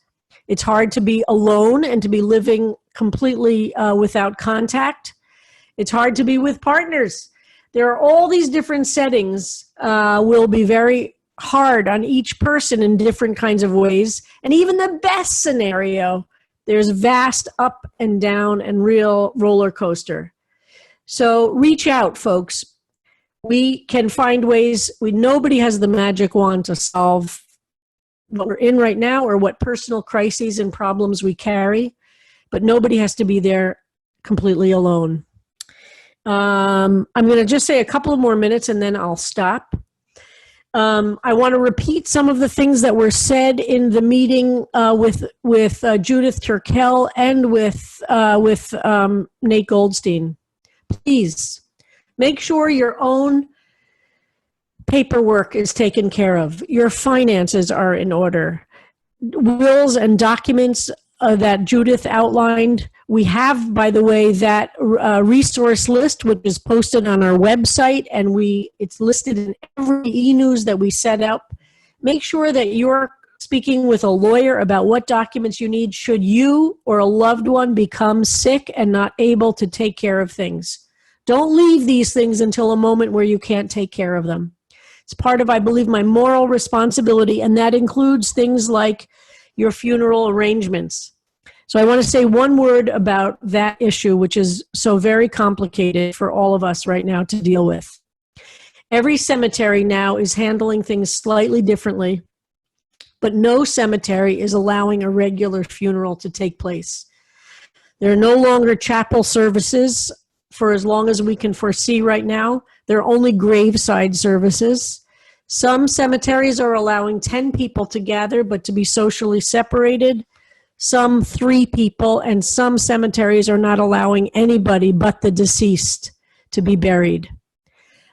It's hard to be alone and to be living completely without contact. It's hard to be with partners. There are all these different settings will be very hard on each person in different kinds of ways. And even the best scenario, there's vast up and down and real roller coaster. So reach out, folks. We can find ways. Nobody has the magic wand to solve what we're in right now or what personal crises and problems we carry, but nobody has to be there completely alone. I'm going to just say a couple of more minutes and then I'll stop. I want to repeat some of the things that were said in the meeting with Judith Turkel and with Nate Goldstein. Please make sure your own paperwork is taken care of. Your finances are in order. Wills and documents that Judith outlined. We have, by the way, that resource list, which is posted on our website, and it's listed in every e-news that we set up. Make sure that you're speaking with a lawyer about what documents you need should you or a loved one become sick and not able to take care of things. Don't leave these things until a moment where you can't take care of them. It's part of, I believe, my moral responsibility, and that includes things like your funeral arrangements. So I want to say one word about that issue, which is so very complicated for all of us right now to deal with. Every cemetery now is handling things slightly differently, but no cemetery is allowing a regular funeral to take place. There are no longer chapel services for as long as we can foresee right now. There are only graveside services. Some cemeteries are allowing 10 people to gather, but to be socially separated. Some 3 people, and some cemeteries are not allowing anybody but the deceased to be buried.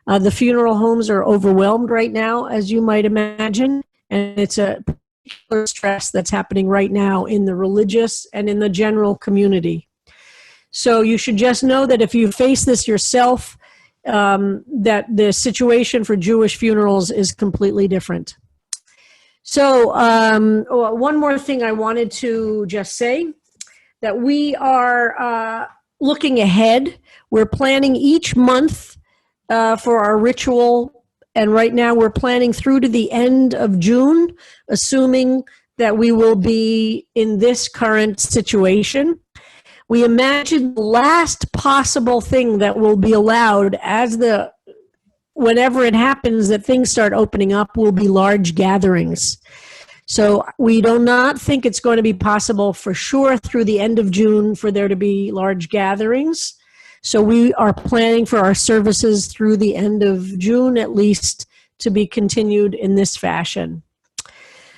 The funeral homes are overwhelmed right now, as you might imagine, and it's a particular stress that's happening right now in the religious and in the general community. So you should just know that if you face this yourself, that the situation for Jewish funerals is completely different. So one more thing I wanted to just say, that we are looking ahead. We're planning each month for our ritual, and right now we're planning through to the end of June, assuming that we will be in this current situation. We imagine the last possible thing that will be allowed whenever it happens that things start opening up will be large gatherings. So we do not think it's going to be possible for sure through the end of June for there to be large gatherings. So we are planning for our services through the end of June, at least, to be continued in this fashion.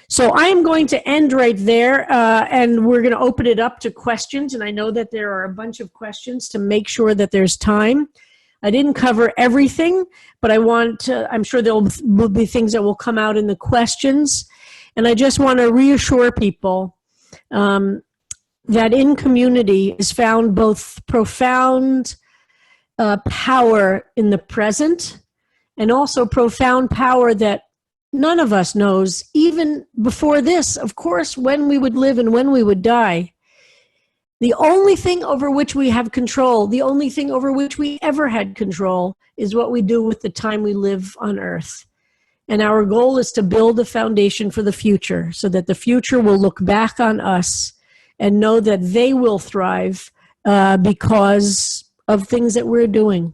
So I am going to end right there, and we're going to open it up to questions. And I know that there are a bunch of questions to make sure that there's time. I didn't cover everything, but I'm sure there will be things that will come out in the questions. And I just want to reassure people that in community is found both profound power in the present and also profound power that none of us knows, even before this, of course, when we would live and when we would die. The only thing over which we have control, the only thing over which we ever had control, is what we do with the time we live on earth. And our goal is to build a foundation for the future so that the future will look back on us and know that they will thrive because of things that we're doing.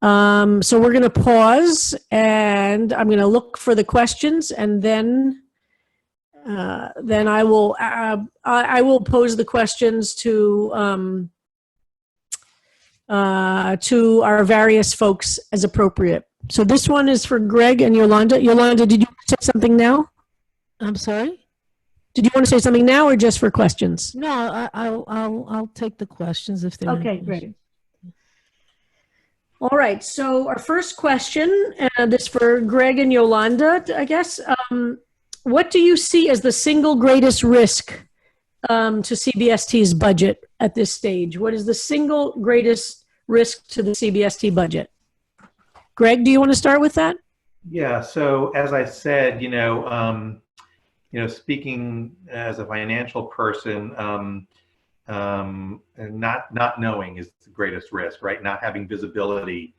So we're going to pause, and I'm going to look for the questions, and then I will pose the questions to our various folks as appropriate. So this one is for Gregg and Yolanda. Yolanda, did you say something now? I'm sorry? Did you want to say something now or just for questions? No, I'll take the questions if they're Okay, great. All right, so our first question, this for Gregg and Yolanda, I guess. What do you see as the single greatest risk to CBST's budget at this stage? What is the single greatest risk to the CBST budget? Gregg, do you want to start with that? Yeah. So as I said, speaking as a financial person, not knowing is the greatest risk, right? Not having visibility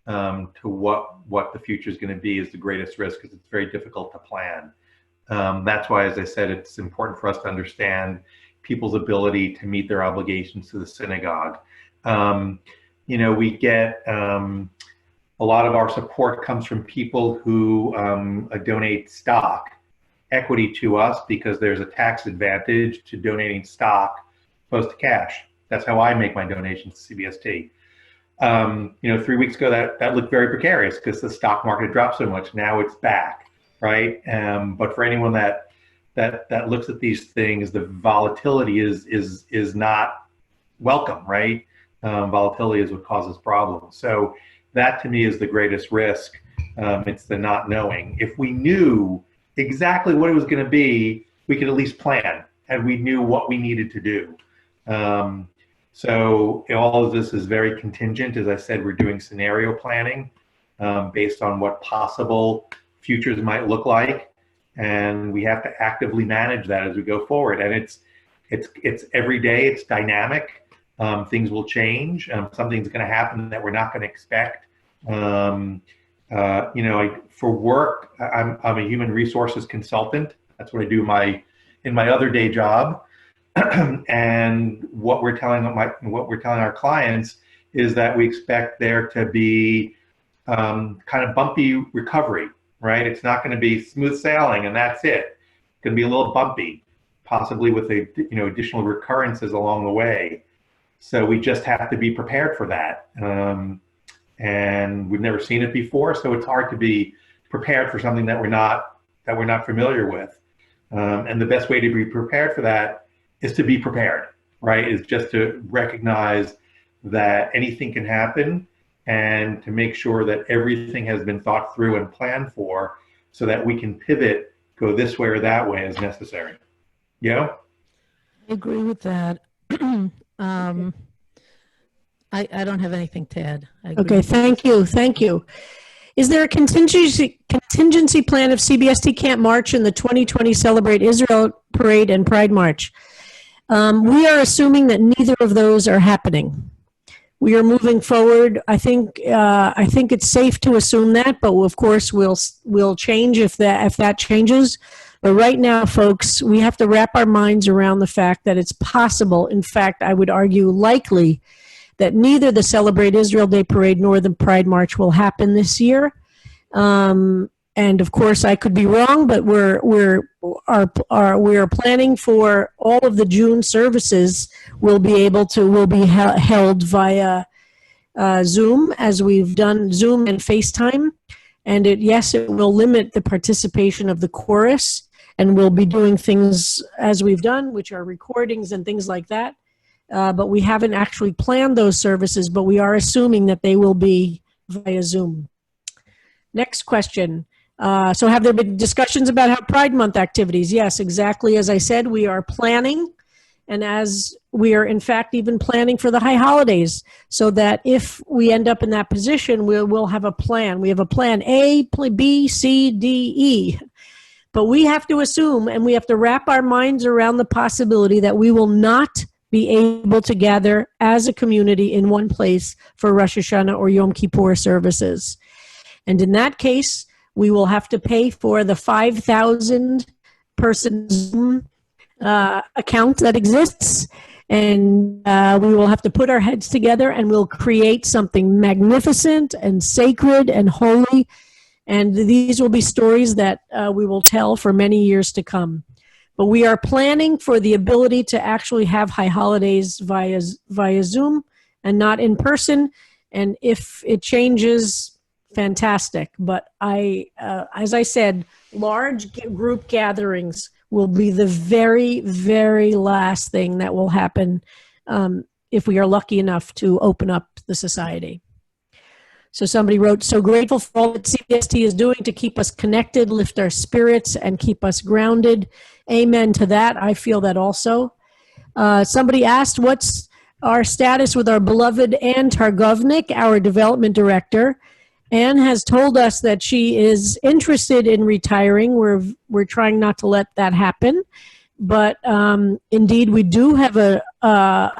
to what the future is going to be is the greatest risk because it's very difficult to plan. That's why, as I said, it's important for us to understand people's ability to meet their obligations to the synagogue. We get a lot of our support comes from people who donate stock equity to us because there's a tax advantage to donating stock opposed to cash. That's how I make my donations to CBST. 3 weeks ago, that looked very precarious because the stock market dropped so much. Now it's back, right? But for anyone that looks at these things, the volatility is not welcome, right? Volatility is what causes problems. So that to me is the greatest risk. It's the not knowing. If we knew exactly what it was going to be, we could at least plan, and we knew what we needed to do. So all of this is very contingent. As I said, we're doing scenario planning based on what possible futures might look like, and we have to actively manage that as we go forward. And it's every day. It's dynamic. Things will change. Something's going to happen that we're not going to expect. For work, I'm a human resources consultant. That's what I do in my other day job. And what we're telling our clients is that we expect there to be kind of bumpy recovery, right? It's not going to be smooth sailing and that's it. It's going to be a little bumpy, possibly with additional recurrences along the way. So we just have to be prepared for that. And we've never seen it before, so it's hard to be prepared for something that we're not familiar with. And the best way to be prepared for that is to be prepared, right? Is just to recognize that anything can happen and to make sure that everything has been thought through and planned for so that we can pivot, go this way or that way as necessary. Yeah? I agree with that. I don't have anything to add. Okay, thank you. Is there a contingency plan if CBST can't march in the 2020 Celebrate Israel Parade and Pride March? We are assuming that neither of those are happening. We are moving forward. I think it's safe to assume that, but of course we'll change if that changes. But right now, folks, we have to wrap our minds around the fact that it's possible. In fact, I would argue likely that neither the Celebrate Israel Day Parade nor the Pride March will happen this year. And of course, I could be wrong, but we're planning for all of the June services will be held via Zoom, as we've done Zoom and FaceTime. And it will limit the participation of the chorus, and we'll be doing things as we've done, which are recordings and things like that. But we haven't actually planned those services, but we are assuming that they will be via Zoom. Next question. So have there been discussions about how Pride Month activities? Yes, exactly as I said, we are planning. And as we are in fact even planning for the high holidays, so that if we end up in that position, we'll have a plan. We have a plan A, B, C, D, E. But we have to assume, and we have to wrap our minds around the possibility that we will not be able to gather as a community in one place for Rosh Hashanah or Yom Kippur services. And in that case, we will have to pay for the 5,000 person Zoom account that exists. And we will have to put our heads together and we'll create something magnificent and sacred and holy. And these will be stories that we will tell for many years to come. But we are planning for the ability to actually have high holidays via Zoom and not in person. And if it changes, fantastic. But as I said, large group gatherings will be the very, very last thing that will happen if we are lucky enough to open up the society. So somebody wrote, so grateful for all that CBST is doing to keep us connected, lift our spirits, and keep us grounded. Amen to that. I feel that also. Somebody asked, what's our status with our beloved Ann Targovnik, our development director? Ann has told us that she is interested in retiring. We're trying not to let that happen. But indeed, we do have a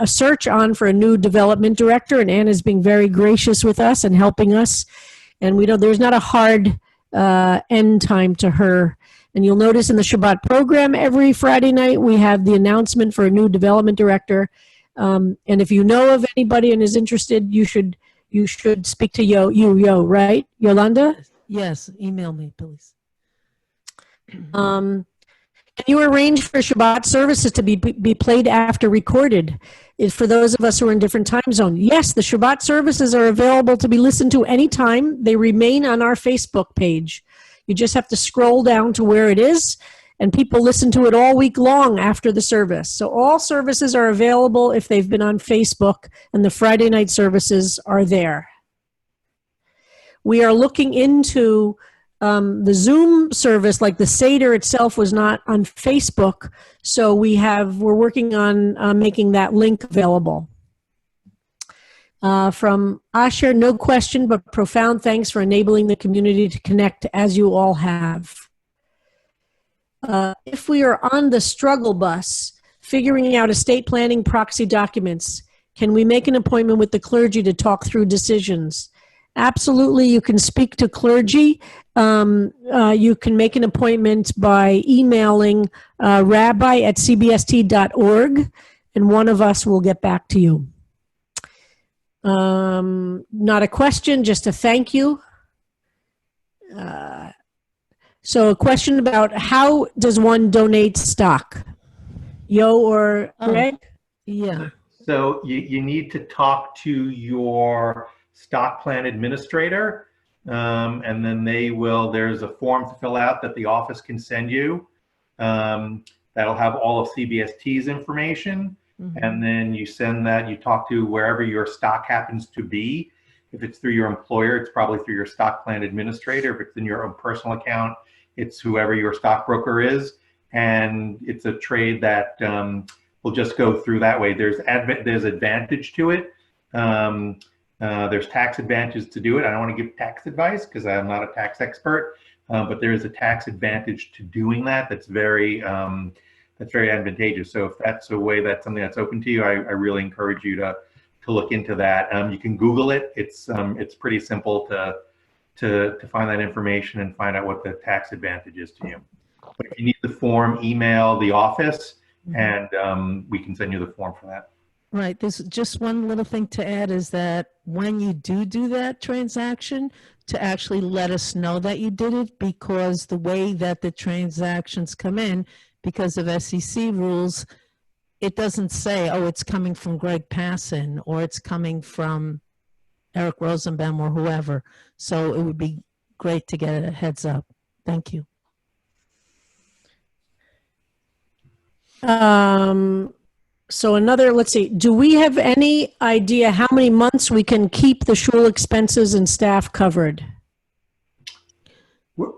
search on for a new development director, and Ann is being very gracious with us and helping us. And there's not a hard end time to her. And you'll notice in the Shabbat program every Friday night, we have the announcement for a new development director. And if you know of anybody and is interested, you should speak to Yo, right? Yolanda? Yes, email me, please. Can you arrange for Shabbat services to be played after recorded? For those of us who are in different time zones? Yes, the Shabbat services are available to be listened to anytime. They remain on our Facebook page. You just have to scroll down to where it is, and people listen to it all week long after the service. So all services are available if they've been on Facebook, and the Friday night services are there. We are looking into the Zoom service, like the Seder itself was not on Facebook, so we're working on making that link available. From Asher, no question, but profound thanks for enabling the community to connect as you all have. If we are on the struggle bus, figuring out estate planning proxy documents, can we make an appointment with the clergy to talk through decisions? Absolutely, you can speak to clergy. You can make an appointment by emailing rabbi@cbst.org, and one of us will get back to you. Not a question, just a thank you. So a question about how does one donate stock? Yo or Oh. Greg? Yeah. So you need to talk to your stock plan administrator, and then there's a form to fill out that the office can send you. That'll have all of CBST's information. And then you send that, you talk to wherever your stock happens to be. If it's through your employer, it's probably through your stock plan administrator. If it's in your own personal account, it's whoever your stockbroker is. And it's a trade that will just go through that way. There's advantage to it. There's tax advantages to do it. I don't want to give tax advice because I'm not a tax expert, but there is a tax advantage to doing that. That's very advantageous. So if that's a way, that's something that's open to you, I really encourage you to look into that. You can Google it. It's pretty simple to find that information and find out what the tax advantage is to you. But if you need the form, email the office, and we can send you the form for that. Right. There's just one little thing to add is that when you do that transaction, to actually let us know that you did it, because the way that the transactions come in, because of SEC rules, it doesn't say, oh, it's coming from Gregg Passin or it's coming from Eric Rosenbaum or whoever. So it would be great to get a heads up. Thank you. So let's see, do we have any idea how many months we can keep the shul expenses and staff covered?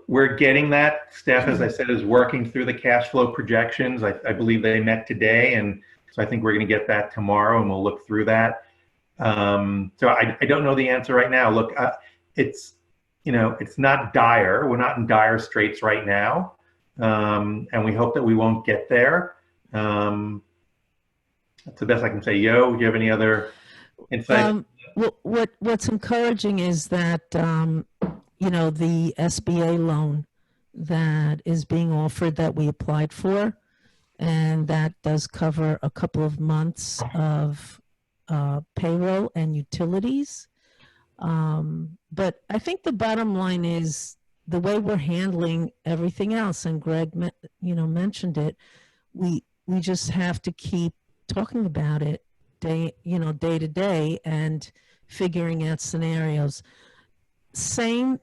We're getting that. Staff, as I said, is working through the cash flow projections. I believe they met today, and so I think we're going to get that tomorrow, and we'll look through that. So I don't know the answer right now. Look, it's not dire. We're not in dire straits right now, and we hope that we won't get there. That's the best I can say. Yo, do you have any other insight? What's encouraging is that the SBA loan that is being offered that we applied for, and that does cover a couple of months of payroll and utilities. But I think the bottom line is the way we're handling everything else, and Gregg mentioned it, we just have to keep talking about it day to day and figuring out scenarios. Same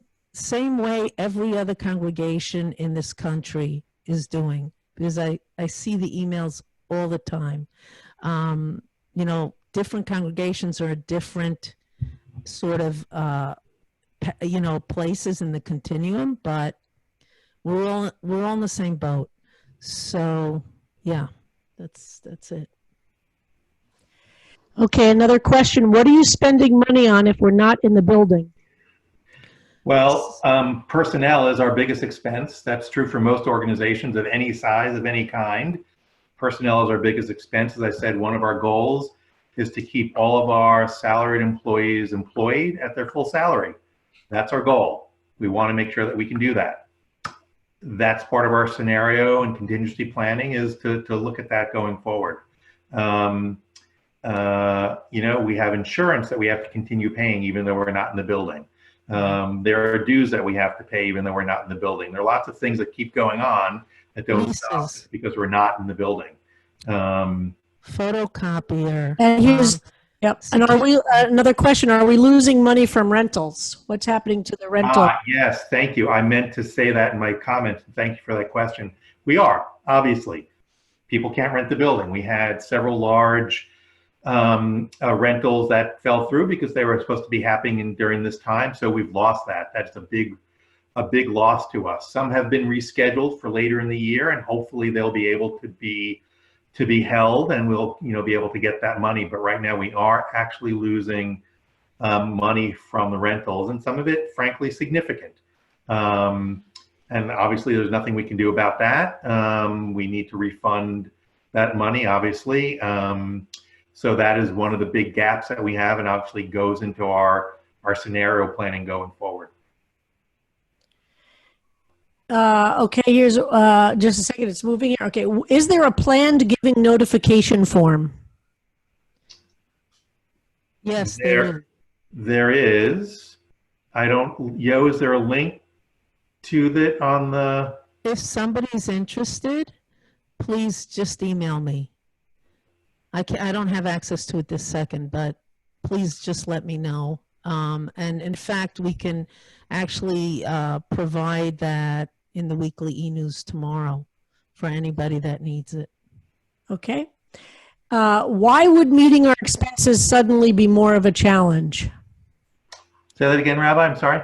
way every other congregation in this country is doing, because I see the emails all the time. Different congregations are different sort of places in the continuum, but we're all in the same boat. So yeah, that's it. Okay, another question. What are you spending money on if we're not in the building? Well, personnel is our biggest expense. That's true for most organizations of any size, of any kind. Personnel is our biggest expense. As I said, one of our goals is to keep all of our salaried employees employed at their full salary. That's our goal. We want to make sure that we can do that. That's part of our scenario and contingency planning, is to look at that going forward. We have insurance that we have to continue paying even though we're not in the building. There are dues that we have to pay even though we're not in the building. There are lots of things that keep going on that don't stop because we're not in the building. Photocopier. And here's And are we another question? Are we losing money from rentals? What's happening to the rental? Yes, thank you. I meant to say that in my comments. Thank you for that question. We are, obviously. People can't rent the building. We had several large rentals that fell through because they were supposed to be happening during this time. So we've lost that. That's a big loss to us. Some have been rescheduled for later in the year, and hopefully they'll be able to be held, and we'll be able to get that money. But right now we are actually losing money from the rentals, and some of it, frankly, significant. And obviously there's nothing we can do about that. We need to refund that money, obviously. So that is one of the big gaps that we have, and obviously goes into our scenario planning going forward. Okay, here's just a second. It's moving here. Okay, is there a planned giving notification form? Yes, There is. Is there a link to that on the? If somebody's interested, please just email me. I don't have access to it this second, but please just let me know. And in fact, we can actually provide that in the weekly e-news tomorrow for anybody that needs it. Okay. Why would meeting our expenses suddenly be more of a challenge? Say that again, Rabbi. I'm sorry.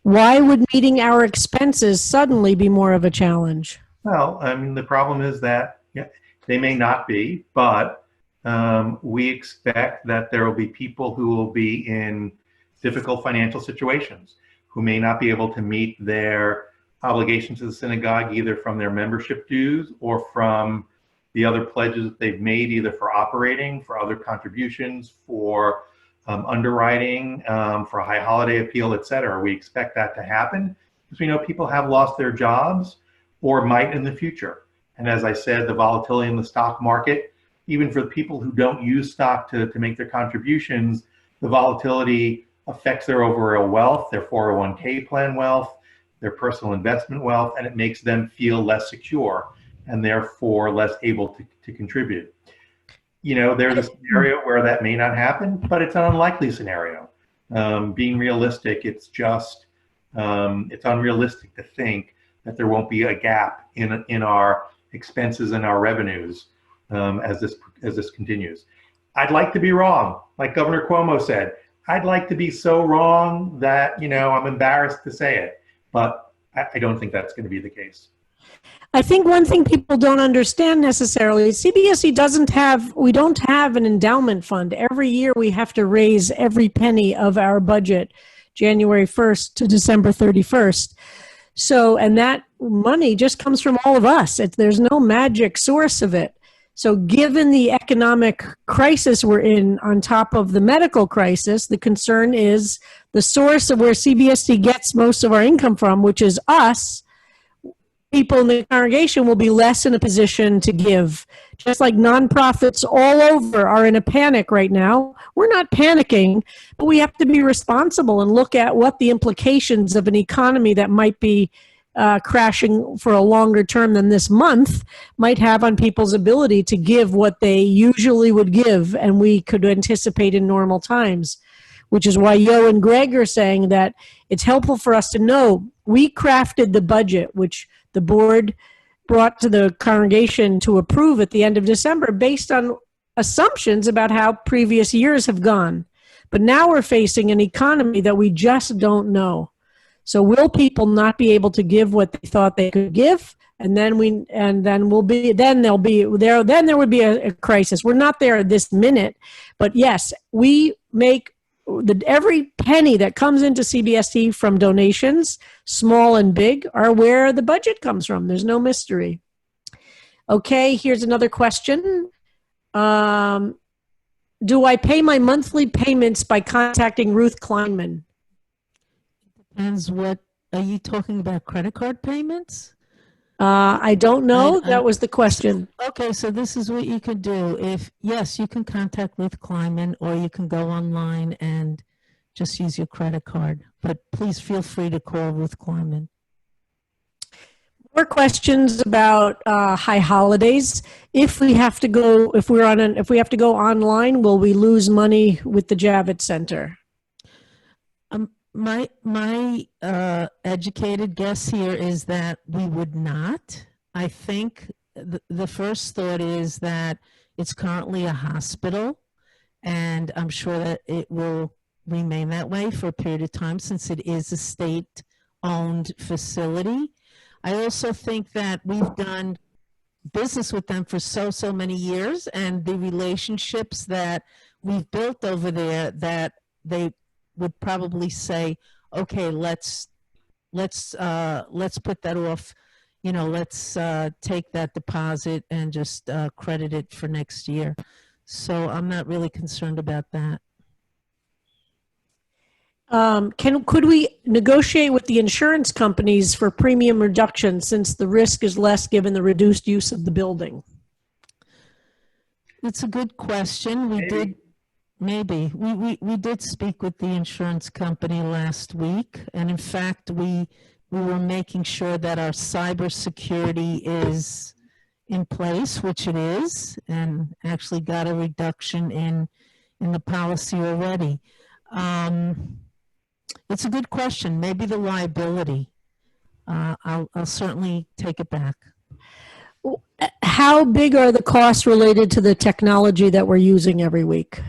Why would meeting our expenses suddenly be more of a challenge? Well, I mean, the problem is that they may not be, but we expect that there will be people who will be in difficult financial situations, who may not be able to meet their obligations to the synagogue, either from their membership dues or from the other pledges that they've made, either for operating, for other contributions, for underwriting, for a high holiday appeal, et cetera. We expect that to happen because we know people have lost their jobs or might in the future. And as I said, the volatility in the stock market, even for the people who don't use stock to make their contributions, the volatility affects their overall wealth, their 401k plan wealth, their personal investment wealth, and it makes them feel less secure and therefore less able to contribute. You know, there's a scenario where that may not happen, but it's an unlikely scenario. Being realistic, it's just, it's unrealistic to think that there won't be a gap in our expenses and our revenues as this continues. I'd like to be wrong, like Governor Cuomo said. I'd like to be so wrong that, you know, I'm embarrassed to say it, but I don't think that's going to be the case. I think one thing people don't understand necessarily is CBSE we don't have an endowment fund. Every year we have to raise every penny of our budget, January 1st to December 31st. So, and that money just comes from all of us. There's no magic source of it. So given the economic crisis we're in on top of the medical crisis, the concern is the source of where CBST gets most of our income from, which is us. People in the congregation will be less in a position to give. Just like nonprofits all over are in a panic right now. We're not panicking, but we have to be responsible and look at what the implications of an economy that might be crashing for a longer term than this month might have on people's ability to give what they usually would give and we could anticipate in normal times, which is why Yo and Gregg are saying that it's helpful for us to know we crafted the budget, which the board brought to the congregation to approve at the end of December based on assumptions about how previous years have gone. But now we're facing an economy that we just don't know. So will people not be able to give what they thought they could give? And then there would be a crisis. We're not there this minute, but yes, we make every penny that comes into CBST from donations, small and big, are where the budget comes from. There's no mystery. Okay, here's another question. Do I pay my monthly payments by contacting Ruth Kleinman? Depends what, are you talking about credit card payments? I don't know. That was the question. Okay, so this is what you could do. Yes, you can contact Ruth Kleinman, or you can go online and just use your credit card. But please feel free to call Ruth Kleinman. More questions about high holidays. If we have to go online, will we lose money with the Javits Center? My educated guess here is that we would not. I think the first thought is that it's currently a hospital, and I'm sure that it will remain that way for a period of time since it is a state-owned facility. I also think that we've done business with them for so many years, and the relationships that we've built over there, that they would probably say, okay, let's put that off, you know, let's take that deposit and just credit it for next year. So I'm not really concerned about that. Could we negotiate with the insurance companies for premium reduction since the risk is less given the reduced use of the building? It's a good question. We did speak with the insurance company last week, and in fact we we were making sure that our cybersecurity is in place, which it is, and actually got a reduction in the policy already. It's a good question. Maybe the liability. I'll certainly take it back. How big are the costs related to the technology that we're using every week?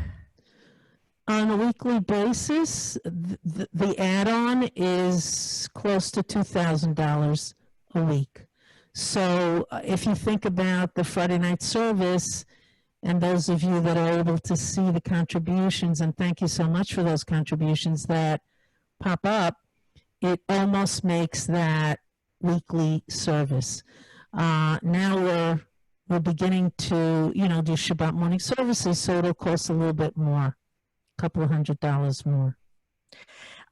On a weekly basis, the add-on is close to $2,000 a week. So if you think about the Friday night service, and those of you that are able to see the contributions, and thank you so much for those contributions that pop up, it almost makes that weekly service. Now we're beginning to, do Shabbat morning services, so it'll cost a little bit more. Couple of $100 more.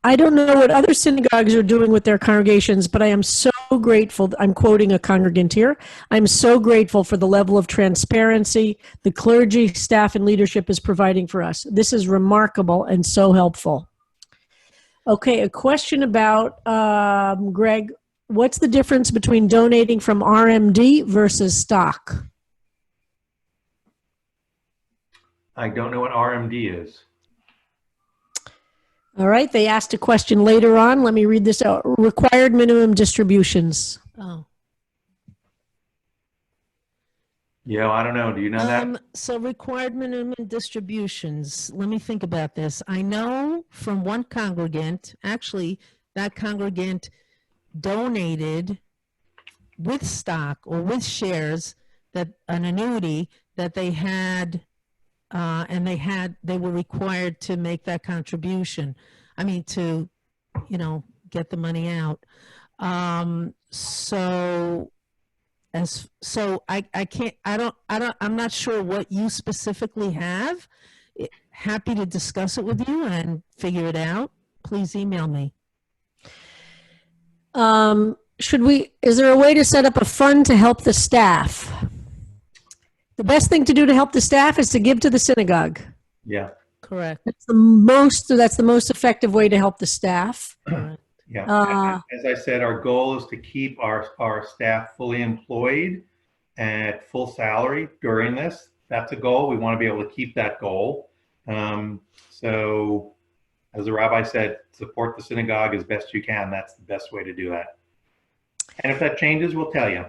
I don't know what other synagogues are doing with their congregations, but I am so grateful. I'm quoting a congregant here. I'm so grateful for the level of transparency the clergy, staff, and leadership is providing for us. This is remarkable and so helpful. Okay, a question about, Gregg, what's the difference between donating from RMD versus stock? I don't know what RMD is. All right, they asked a question later on. Let me read this out. Required minimum distributions. Oh. Yeah, I don't know. Do you know that? So required minimum distributions. Let me think about this. I know from one congregant, actually, that congregant donated with stock or with shares, that an annuity that they had, and they were required to make that contribution. I mean, to, get the money out. I'm not sure what you specifically have. Happy to discuss it with you and figure it out. Please email me. Is there a way to set up a fund to help the staff? The best thing to do to help the staff is to give to the synagogue. Yeah. Correct. That's the most effective way to help the staff. Correct. Yeah. As I said, our goal is to keep our staff fully employed at full salary during this. That's a goal. We want to be able to keep that goal. So as the rabbi said, support the synagogue as best you can. That's the best way to do that. And if that changes, we'll tell you.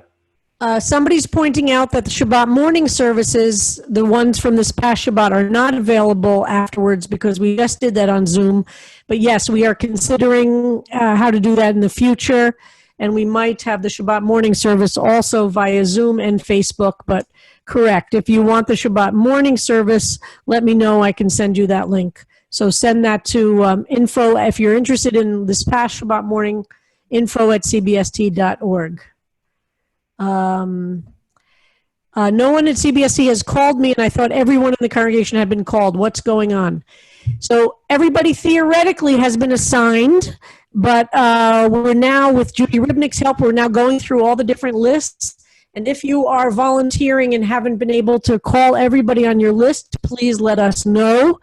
Somebody's pointing out that the Shabbat morning services, the ones from this past Shabbat, are not available afterwards because we just did that on Zoom. But yes, we are considering how to do that in the future. And we might have the Shabbat morning service also via Zoom and Facebook. But correct, if you want the Shabbat morning service, let me know. I can send you that link. So send that to info, if you're interested in this past Shabbat morning, info@cbst.org. No one at CBST has called me, and I thought everyone in the congregation had been called. What's going on? So everybody theoretically has been assigned, but we're now, with Judy Ribnick's help, we're now going through all the different lists. And if you are volunteering and haven't been able to call everybody on your list, please let us know.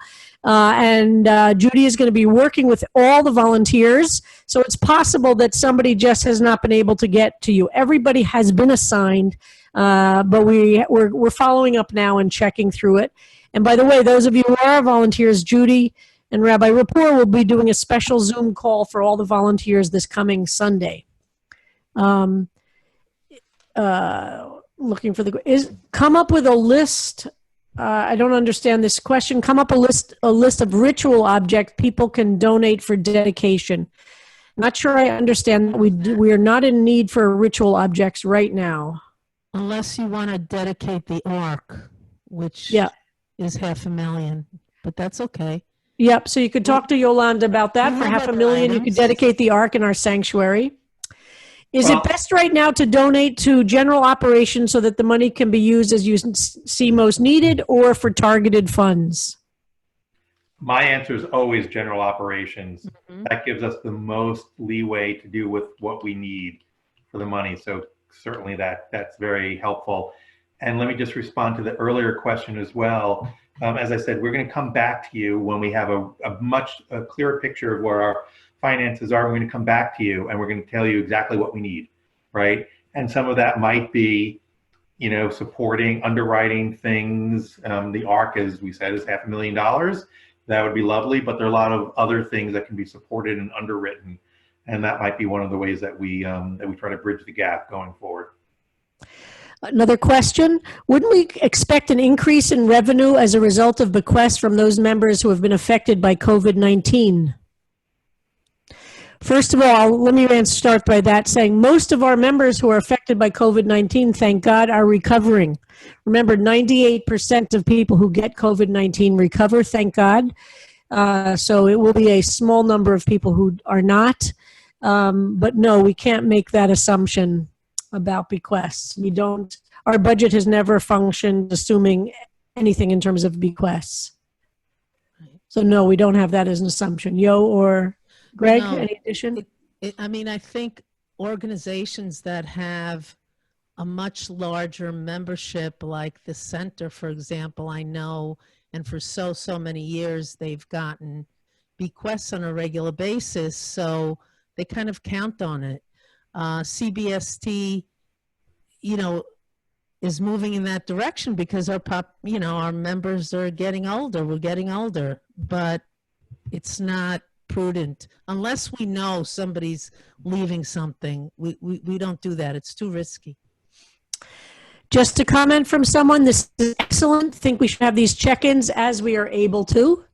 And Judy is going to be working with all the volunteers. So it's possible that somebody just has not been able to get to you. Everybody has been assigned, but we're following up now and checking through it. And by the way, those of you who are volunteers, Judy and Rabbi Rapport will be doing a special Zoom call for all the volunteers this coming Sunday. Looking for come up with a list. I don't understand this question. Come up a list of ritual objects people can donate for dedication. Not sure I understand. We are not in need for ritual objects right now. Unless you want to dedicate the ark, which is $500,000, but that's okay. Yep. So you could talk to Yolanda about that. For $500,000, you could dedicate the ark in our sanctuary. Is it best right now to donate to general operations so that the money can be used as you see most needed, or for targeted funds? My answer is always general operations. Mm-hmm. That gives us the most leeway to do with what we need for the money. So certainly that's very helpful. And let me just respond to the earlier question as well. As I said, we're going to come back to you when we have a much clearer picture of where our finances are. We're going to come back to you and we're going to tell you exactly what we need, right? And some of that might be, supporting underwriting things. The ARC, as we said, is $500,000. That would be lovely, but there are a lot of other things that can be supported and underwritten, and that might be one of the ways that we try to bridge the gap going forward. Another question, wouldn't we expect an increase in revenue as a result of bequests from those members who have been affected by COVID-19? First of all, let me start by that saying most of our members who are affected by COVID-19, thank God, are recovering. Remember, 98% of people who get COVID-19 recover, thank God. So it will be a small number of people who are not. But no, we can't make that assumption about bequests. Our budget has never functioned assuming anything in terms of bequests. So no, we don't have that as an assumption. Yo or Gregg, No, any addition? I think organizations that have a much larger membership, like the center, for example, I know, and for so many years, they've gotten bequests on a regular basis, so they kind of count on it. CBST, is moving in that direction because our members are getting older. We're getting older, but it's not prudent unless we know somebody's leaving something. We don't do that. It's too risky. Just a comment from someone, this is excellent. I think we should have these check-ins as we are able to.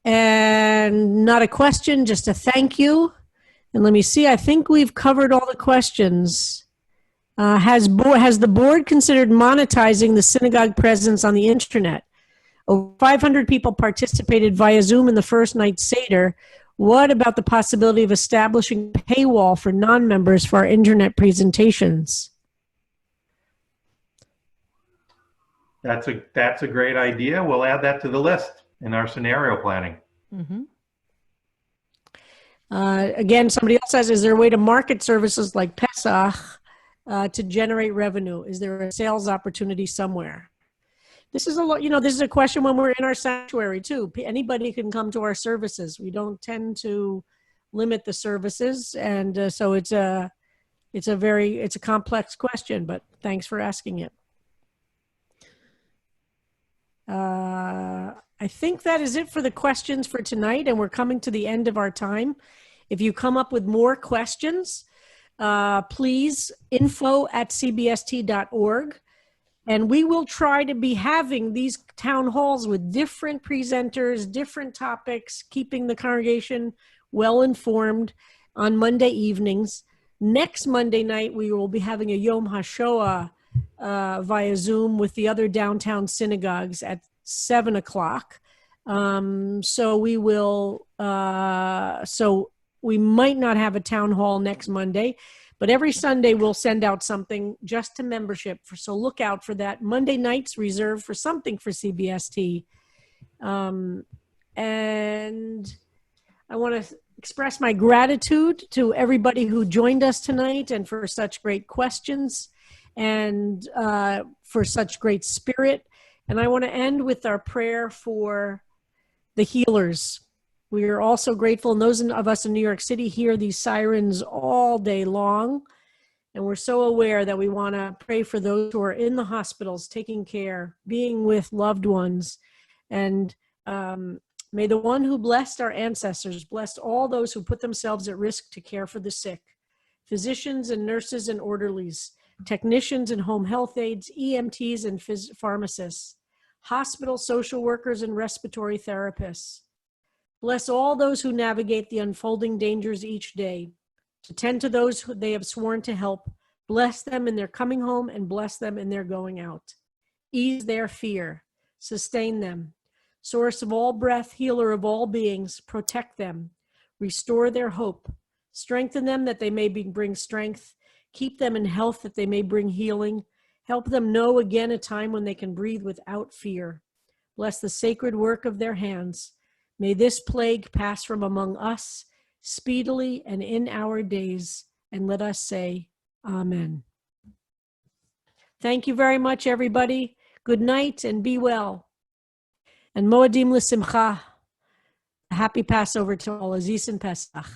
And not a question, just a thank you. And let me see, I think we've covered all the questions. Has the board considered monetizing the synagogue presence on the internet? Over 500 people participated via Zoom in the first night Seder. What about the possibility of establishing a paywall for non-members for our internet presentations? That's a great idea. We'll add that to the list in our scenario planning. Mm-hmm. Again, somebody else says, is there a way to market services like Pesach to generate revenue? Is there a sales opportunity somewhere? This is this is a question when we're in our sanctuary too. Anybody can come to our services. We don't tend to limit the services. And so it's a complex question, but thanks for asking it. I think that is it for the questions for tonight, and we're coming to the end of our time. If you come up with more questions, please info@cbst.org. And we will try to be having these town halls with different presenters, different topics, keeping the congregation well informed on Monday evenings. Next Monday night, we will be having a Yom HaShoah via Zoom with the other downtown synagogues at 7 o'clock. So we might not have a town hall next Monday, but every Sunday we'll send out something just to membership. So look out for that. Monday nights reserved for something for CBST. And I want to express my gratitude to everybody who joined us tonight and for such great questions and for such great spirit. And I want to end with our prayer for the healers. We are also grateful, and those of us in New York City hear these sirens all day long. And we're so aware that we want to pray for those who are in the hospitals, taking care, being with loved ones. And may the one who blessed our ancestors bless all those who put themselves at risk to care for the sick, physicians and nurses and orderlies, technicians and home health aides, EMTs and pharmacists, hospital social workers and respiratory therapists. Bless all those who navigate the unfolding dangers each day. To tend to those who they have sworn to help. Bless them in their coming home and bless them in their going out. Ease their fear. Sustain them. Source of all breath, healer of all beings, protect them. Restore their hope. Strengthen them that they may bring strength. Keep them in health that they may bring healing. Help them know again a time when they can breathe without fear. Bless the sacred work of their hands. May this plague pass from among us speedily and in our days, and let us say, Amen. Thank you very much, everybody. Good night and be well. And Moadim L'Simcha. Happy Passover to all. Aziz and Pesach.